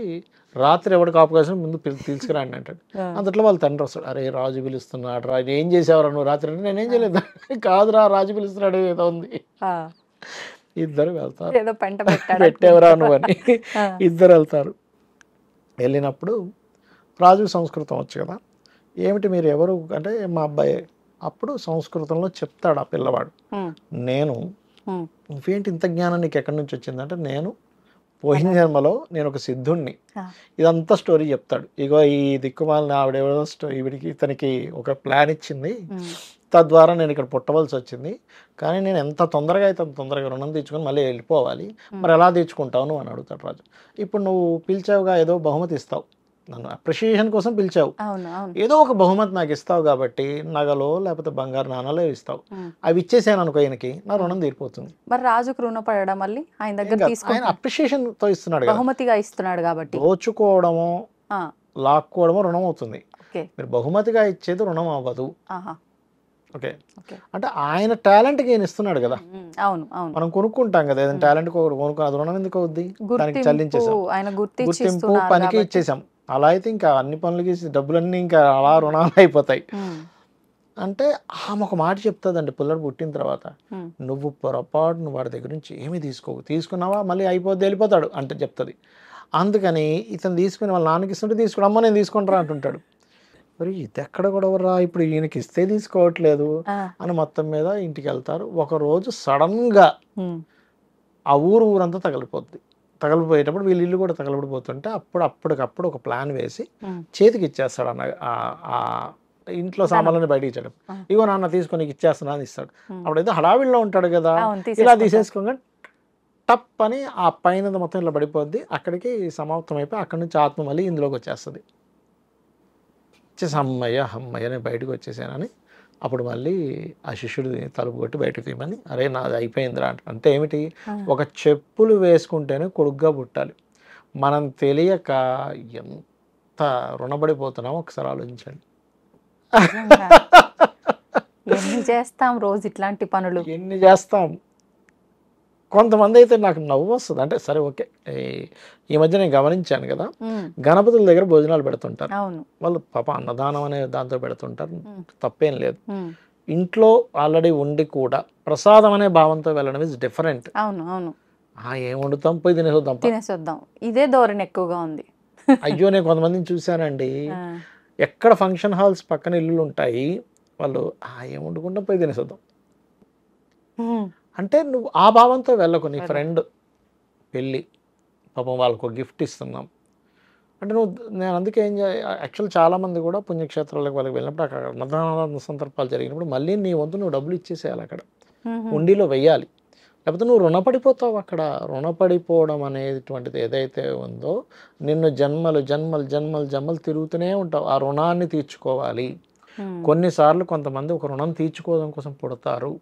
రాత్రి ఎవడు కాపు కాసిన ముందు తీసుకురాండి అంటాడు. అంతట్లో వాళ్ళ తండ్రి వస్తాడు, అరే రాజు పిలుస్తున్నాడు రా, ఏం చేసేవారా నువ్వు రాత్రి అంటే, నేనేం చేయలేదు. కాదురా రాజు పిలుస్తున్నాడు ఏదో ఉంది. ఇద్దరు వెళ్తారు, పెట్టేవరా నువ్వు అని ఇద్దరు వెళ్తారు. వెళ్ళినప్పుడు రాజుకు సంస్కృతం వచ్చు కదా, ఏమిటి మీరు ఎవరు అంటే మా అబ్బాయి. అప్పుడు సంస్కృతంలో చెప్తాడు ఆ పిల్లవాడు, నువ్వేంటి ఇంత జ్ఞానం నీకు ఎక్కడి నుంచి వచ్చిందంటే, నేను పోయిన జన్మలో నేను ఒక సిద్ధుణ్ణి, ఇదంతా స్టోరీ చెప్తాడు. ఇగో ఈ దిక్కుమాలిన ఆవిడెవరో ఇతనికి ఒక ప్లాన్ ఇచ్చింది, తద్వారా నేను ఇక్కడ పుట్టవలసి వచ్చింది, కానీ నేను ఎంత తొందరగా అయితే అంత తొందరగా రుణం తీర్చుకొని మళ్ళీ వెళ్ళిపోవాలి, మరి ఎలా తీర్చుకుంటావు నువ్వు అని అడుగుతాడు రాజు. ఇప్పుడు నువ్వు పిలిచావుగా, ఏదో బహుమతి ఇస్తావు, నన్ను అప్రిషియేషన్ కోసం పిలిచావు, ఏదో ఒక బహుమతి నాకు ఇస్తావు కాబట్టి నగలో లేకపోతే బంగారు నాణాలో ఇస్తావు, అవి ఇచ్చేసాను అనుకో ఈయనకి, నా రుణం తీరిపోతుంది. మరి రాజుకు రుణపడడం మళ్ళీ ఆయన దగ్గర ఆయన అప్రిషియేషన్ తో ఇస్తున్నాడు, బహుమతిగా ఇస్తున్నాడు కాబట్టి దోచుకోవడమో లాక్కోవడమో రుణం అవుతుంది. మీరు బహుమతిగా ఇచ్చేది రుణం అవ్వదు. ఓకే, అంటే ఆయన టాలెంట్కి ఈయన ఇస్తున్నాడు కదా. మనం కొనుక్కుంటాం కదా ఏదైనా టాలెంట్ కొనుక్కుని, అది రుణం ఎందుకు అవుద్ది, దానికి చెల్లించేసాం, గుర్తింపు పనికి ఇచ్చేసాం. అలా అయితే ఇంకా అన్ని పనులకి డబ్బులన్నీ ఇంకా అలా రుణాలు అయిపోతాయి. అంటే ఆమె ఒక మాట చెప్తుందండి పిల్లడు పుట్టిన తర్వాత, నువ్వు పొరపాటును వాడి దగ్గర నుంచి ఏమీ తీసుకున్నావా మళ్ళీ అయిపోద్ది వెళ్ళిపోతాడు అంటే చెప్తుంది. అందుకని ఇతను తీసుకుని వాళ్ళ నాన్నకి ఇస్తుంటే తీసుకుని అమ్మ నేను తీసుకుంటారా అంటుంటాడు. మరి ఇది ఎక్కడ గొడవరా, ఇప్పుడు ఈయనకి ఇస్తే తీసుకోవట్లేదు అని మొత్తం మీద ఇంటికి వెళ్తారు. ఒకరోజు సడన్గా ఆ ఊరంతా తగలిపోయేటప్పుడు వీళ్ళ ఇల్లు కూడా తగలబడిపోతుంటే అప్పటికప్పుడు ఒక ప్లాన్ వేసి చేతికి ఇచ్చేస్తాడు ఆ ఇంట్లో సామాన్లని బయట ఇచ్చాడు. ఇగో నాన్న తీసుకొని ఇచ్చేస్తున్నా అని ఇస్తాడు. అప్పుడైతే హడావిడిలో ఉంటాడు కదా, ఇలా తీసేసుకోగా టప్ అని ఆ పైన మొత్తం ఇలా పడిపోద్ది. అక్కడికి సమాప్తం అయిపోయి అక్కడి నుంచి ఆత్మ మళ్ళీ ఇందులోకి వచ్చేస్తుంది. అమ్మయ్య నేను బయటకు వచ్చేసానని అప్పుడు మళ్ళీ ఆ శిష్యుడిని తలుపు కొట్టి బయటకు తీయమని, అరే నాది అయిపోయిందిరా అంటే ఏమిటి, ఒక చెప్పులు వేసుకుంటేనే కొడుగ్గా పుట్టాలి. మనం తెలియక ఎంత రుణపడిపోతున్నామో ఒకసారి ఆలోచించండి. ఎన్ని చేస్తాం రోజు ఇట్లాంటి పనులు, ఎన్ని చేస్తాం. కొంతమంది అయితే నాకు నవ్వు వస్తుంది. అంటే సరే ఓకే, ఈ మధ్య నేను గమనించాను కదా, గణపతుల దగ్గర భోజనాలు పెడుతుంటారు వాళ్ళు, పాప అన్నదానం అనే దాంతో పెడుతుంటారు, తప్పేం లేదు. ఇంట్లో ఆల్రెడీ ఉండి కూడా ప్రసాదం అనే భావంతో వెళ్ళడం ఇస్ డిఫరెంట్. ఏం వండుతాం, పోయి తినేసొద్దాం, ఇదే ధోరణి ఎక్కువగా ఉంది. అయ్యో నేను కొంతమందిని చూశానండి, ఎక్కడ ఫంక్షన్ హాల్స్ పక్కన ఇల్లులు ఉంటాయి, వాళ్ళు ఏం వండుకుంటాం పోయి తినేసొద్దాం అంటే నువ్వు ఆ భావంతో వెళ్ళకు. నీ ఫ్రెండ్ పెళ్ళి, పాపం వాళ్ళకు గిఫ్ట్ ఇస్తున్నాం అంటే నేను అందుకే ఏం యాక్చువల్ చాలామంది కూడా పుణ్యక్షేత్రాలకు వాళ్ళకి వెళ్ళినప్పుడు అక్కడ అన్నదాన సందర్భాలు జరిగినప్పుడు మళ్ళీ నీ వంతు నువ్వు డబ్బులు ఇచ్చేసేయాలి, అక్కడ ఉండిలో వెయ్యాలి. లేకపోతే నువ్వు రుణపడిపోతావు. అక్కడ రుణపడిపోవడం అనేటువంటిది ఏదైతే ఉందో నిన్ను జన్మలు తిరుగుతూనే ఉంటావు. ఆ రుణాన్ని తీర్చుకోవాలి. కొన్నిసార్లు కొంతమంది ఒక రుణం తీర్చుకోవడం కోసం పుడతారు.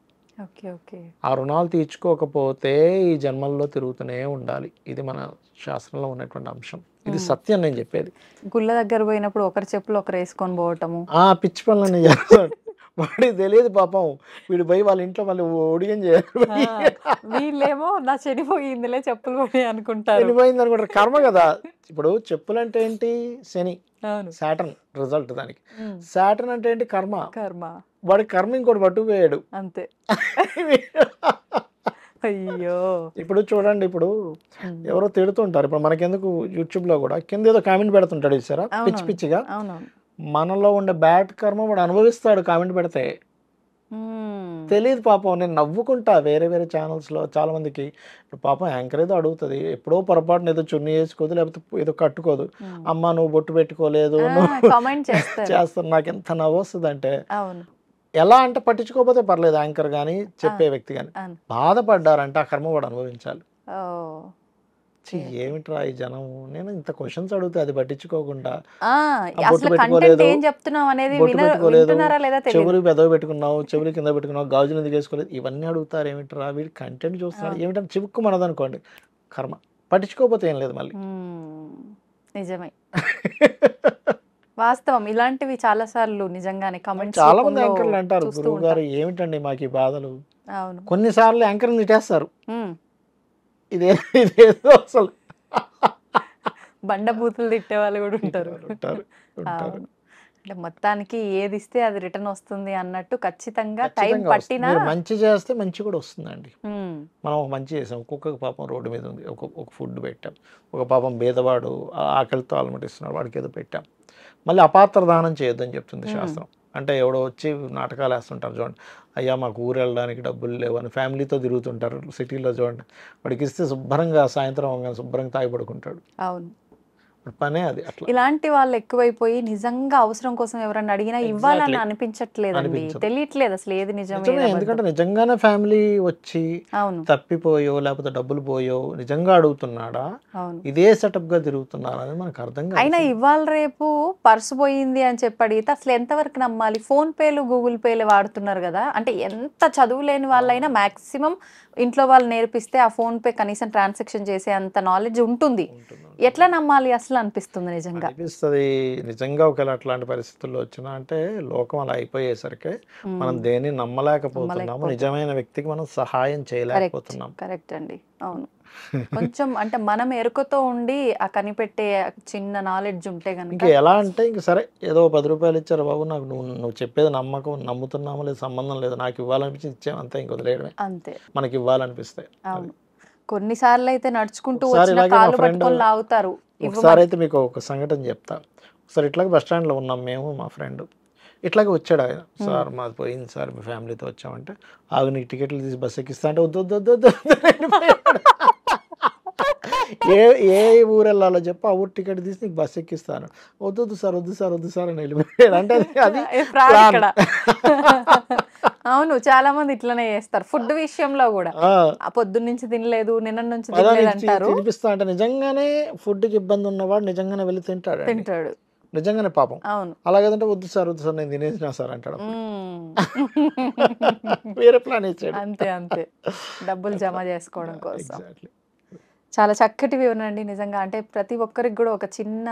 ఆ రుణాలు తీర్చుకోకపోతే ఈ జన్మల్లో తిరుగుతూనే ఉండాలి. ఇది మన శాస్త్రంలో ఉన్నటువంటి అంశం. ఇది సత్యం నేను చెప్పేది. గుళ్ళ దగ్గర పోయినప్పుడు ఒకరి చెప్పులు ఒకరు వేసుకొని పోవటము, పిచ్చి పనులన్నీ చేస్తాడు. వాడికి తెలియదు పాపం, వీడు పోయి వాళ్ళ ఇంట్లో మళ్ళీ ఒడియం చేయాలి. వీళ్ళేమో నా చెడిపోయిందిలే చెప్పులు పోయి అనుకుంటారు. చనిపోయింది అనుకుంటారు. కర్మ కదా. ఇప్పుడు చెప్పులు అంటే ఏంటి, శని, సాటర్న్ రిజల్ట్ దానికి. సాటర్న్ అంటే ఏంటి, కర్మ. వాడి కర్మ ఇంకోటి పట్టుకుపోయాడు అంతే. అయ్యో ఇప్పుడు చూడండి, ఇప్పుడు ఎవరో తిడుతుంటారు. ఇప్పుడు మనకెందుకు యూట్యూబ్ లో కూడా కింద ఏదో కామెంట్ పెడుతుంటాడు చూసారా, పిచ్చి పిచ్చిగా. మనలో ఉండే బ్యాడ్ కర్మ వాడు అనుభవిస్తాడు కామెంట్ పెడితే. తెలియదు పాపం. నేను నవ్వుకుంటా వేరే ఛానల్స్ లో చాలా మందికి. ఇప్పుడు పాపం యాంకర్ ఏదో అడుగుతుంది, ఎప్పుడో పొరపాటున ఏదో చున్నీ వేసుకోదు, లేకపోతే ఏదో కట్టుకోదు, అమ్మ నువ్వు బొట్టు పెట్టుకోలేదు, చేస్తాను. నాకు ఎంత నవ్వు వస్తుంది అంటే, ఎలా అంటే పట్టించుకోకపోతే పర్లేదు యాంకర్ కానీ చెప్పే వ్యక్తి కానీ, బాధపడ్డారంటే ఆ కర్మ వాడు అనుభవించాలి. ఏమిట్రా ఈ జనం, నేను ఇంత క్వశ్చన్స్ అడిగితే అది పట్టించుకోకుండా బొట్టు పెట్టుకోలేదు, చెవులు పెదవి పెట్టుకున్నావు, చెవులు కింద పెట్టుకున్నావు, గాజులు ఎందుకు వేసుకోలేదు, ఇవన్నీ అడుగుతారు. ఏమిట్రా వీడి కంటెంట్ చూస్తున్నాడు ఏమిటంటే చివుక్కు మనదనుకోండి కర్మ. పట్టించుకోకపోతే ఏం లేదు మళ్ళీ. నిజమే, వాస్తవం. ఇలాంటివి చాలా సార్లు నిజంగానే కామెంట్స్ చాలా మంది యాంకర్లు అంటారు, గురువు గారు ఏమిటండి మాకు ఈ బాధలు. కొన్నిసార్లు యాంకర్ని తిట్టేస్తారు. ఇదేదో అసలు బండబూతులు తిట్టే వాళ్ళు కూడా ఉంటారు. అంటే మొత్తానికి ఏది ఇస్తే అది రిటర్న్ వస్తుంది అన్నట్టు ఖచ్చితంగా టైం పట్టినా మంచి చేస్తే మంచి కూడా వస్తుందండి. మనం ఒక మంచి చేసాం, ఒక్కొక్క పాపం రోడ్డు మీద ఉంది, ఒక ఫుడ్ పెట్టాం, ఒక పాపం భేదవాడు ఆకలితో అలమటిస్తున్నాడు, వాడికి ఏదో పెట్టాం. మళ్ళీ అపాత్ర దానం చేయొద్దని చెప్తుంది శాస్త్రం. అంటే ఎవడో వచ్చి నాటకాలు వేస్తుంటారు చూడండి, అయ్యా మాకు ఊరు వెళ్ళడానికి డబ్బులు లేవు అని ఫ్యామిలీతో తిరుగుతుంటారు సిటీలో చూడండి, వాడికి ఇస్తే శుభ్రంగా సాయంత్రం శుభ్రంగా తాగి పడుకుంటాడు. అవును, పనే అది. అట్లా ఇలాంటి వాళ్ళు ఎక్కువైపోయి నిజంగా అవసరం కోసం ఎవరన్నా అడిగినా ఇవ్వాలని అనిపించట్లేదండి, తెలియట్లేదు అసలు ఏది నిజమే. ఎందుకంటే నిజంగానే ఫ్యామిలీ వచ్చి తప్పిపోయో లేకపోతే డబ్బులు పోయో నిజంగా అడుగుతున్నాడా, ఇదే సెటప్ గా తిరుగుతున్నారా అని మనకు అర్థం కాదు. అయినా ఇవాళ రేపు పర్సు పోయింది అని చెప్పి అడిగితే అసలు ఎంతవరకు నమ్మాలి? ఫోన్ పేలు గూగుల్ పేలు వాడుతున్నారు కదా, అంటే ఎంత చదువు లేని వాళ్ళైనా మాక్సిమం ఇంట్లో వాళ్ళు నేర్పిస్తే ఆ ఫోన్ పే కనీసం ట్రాన్సాక్షన్ చేసే అంత నాలెడ్జ్ ఉంటుంది. ఎట్లా నమ్మాలి అసలు అనిపిస్తుంది నిజంగా. అనిపిస్తుంది నిజంగా. ఒకవేళ అట్లాంటి పరిస్థితుల్లో వచ్చినా అంటే లోకం అలా అయిపోయేసరికి మనం దేన్ని నమ్మలేకపోతున్నాము, నిజమైన వ్యక్తికి మనం సహాయం చేయలేకపోతున్నాం. కరెక్ట్ అండి, అవును. కొంచెం అంటే మనం ఎరుకతో ఉండి ఆ కనిపెట్టే చిన్న నాలెడ్జ్ ఉంటే ఇంకా కనుక ఎలా అంటే ఇంక సరే ఏదో 10 రూపాయలు ఇచ్చారు బాబు, నాకు నువ్వు చెప్పేది నమ్మకం, నమ్ముతున్నామో లేదు సంబంధం లేదు, నాకు ఇవ్వాలనిపించి ఇచ్చాం అంతే, ఇంక వదిలేయడమే. అంతే. మనకి ఇవ్వాలనిపిస్తే. అవును. కొన్నిసార్లు అయితే నడుచుకుంటూ ఒకసారి వచ్చిన ఇలాగే మా కాళ్ళు ఫ్రెండ్ పట్టుకొని లాగుతారు. ఒకసారి అయితే మీకు ఒక సంఘటన చెప్తా. ఒకసారి ఇట్లాగే బస్ స్టాండ్లో ఉన్నాం మేము మా ఫ్రెండ్, ఇట్లాగే వచ్చాడు ఆయన, సార్ మాది పోయింది సార్ మీ ఫ్యామిలీతో వచ్చామంటే, ఆగు నీకు టికెట్లు తీసి బస్ ఎక్కిస్తా అంటే వద్దు వద్దు వద్దు వద్దు అని వెళ్ళిపోయాడు. ఏ ఊరు వెళ్ళాలో చెప్పు, ఆ ఊరు టికెట్ తీసి నీకు బస్ ఎక్కిస్తాను, వద్దు సార్ వద్దు సార్ వద్దు సార్ అని వెళ్ళిపోయాడు. అంటే అది fraud ఇక్కడ. అవును, చాలా మంది ఇట్లనే చేస్తారు. ఫుడ్ విషయంలో కూడా పొద్దున్న నుంచి తినలేదు, నిన్న నుంచి తినలేదు అంటారు. తినిపిస్తా అంటే నిజంగానే ఫుడ్కి ఇబ్బంది ఉన్నవాడు నిజంగానే వెళ్ళి తింటాడు. నిజంగానే పాపం. అవును. అలాగేదంటే వద్దు సార్ నేను తినేసినా సార్ అంటాడు. వేరే ప్లాన్ ఇచ్చాడు. అంతే అంతే, డబ్బులు జమ చేసుకోవడం కోసం. చాలా చక్కటి వివరణ అండి నిజంగా. అంటే ప్రతి ఒక్కరికి కూడా ఒక చిన్న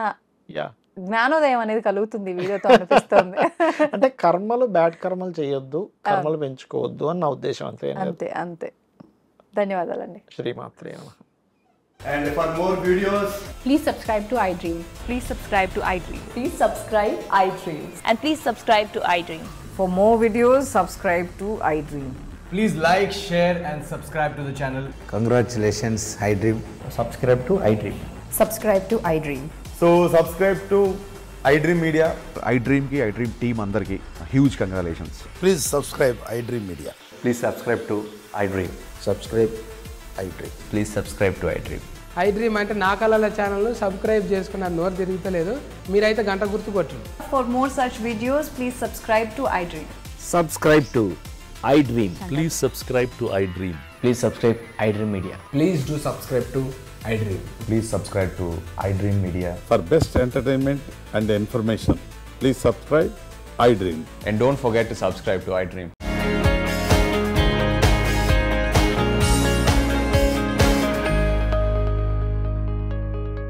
జ్ఞానోదయం అనేది కలుగుతుంది వీడియోతో అనిపిస్తుంది. అంటే కర్మలు బ్యాడ్ కర్మలు చేయొద్దు, కర్మలు పెంచుకోవద్దు అని నా ఉద్దేశం. అంతే అంతే అంతే. ధన్యవాదాలండి. శ్రీమాత్రే నమః. And for more videos, please subscribe to iDream. Please subscribe to iDream. Please subscribe iDream. And please subscribe to iDream. For more videos, subscribe to iDream. please like, share and subscribe to the channel. Congratulations, iDream. Subscribe to iDream. Subscribe to iDream. So subscribe to iDream Media. iDream ki iDream team andarki huge congratulations. Please subscribe iDream Media. Please subscribe to iDream. Subscribe iDream. Please subscribe to iDream. iDream అంటే నా కళల channel subscribe చేసుకున్న నోరు తిరుగుతలేదు, మీరైతే గంట గుర్తు కొట్టండి. For more such videos, please subscribe to iDream. Subscribe to iDream. Please subscribe to iDream. Please subscribe iDream Media. Please do subscribe to iDream. Please subscribe to iDream Media. For best entertainment and information, please subscribe iDream. And don't forget to subscribe to iDream.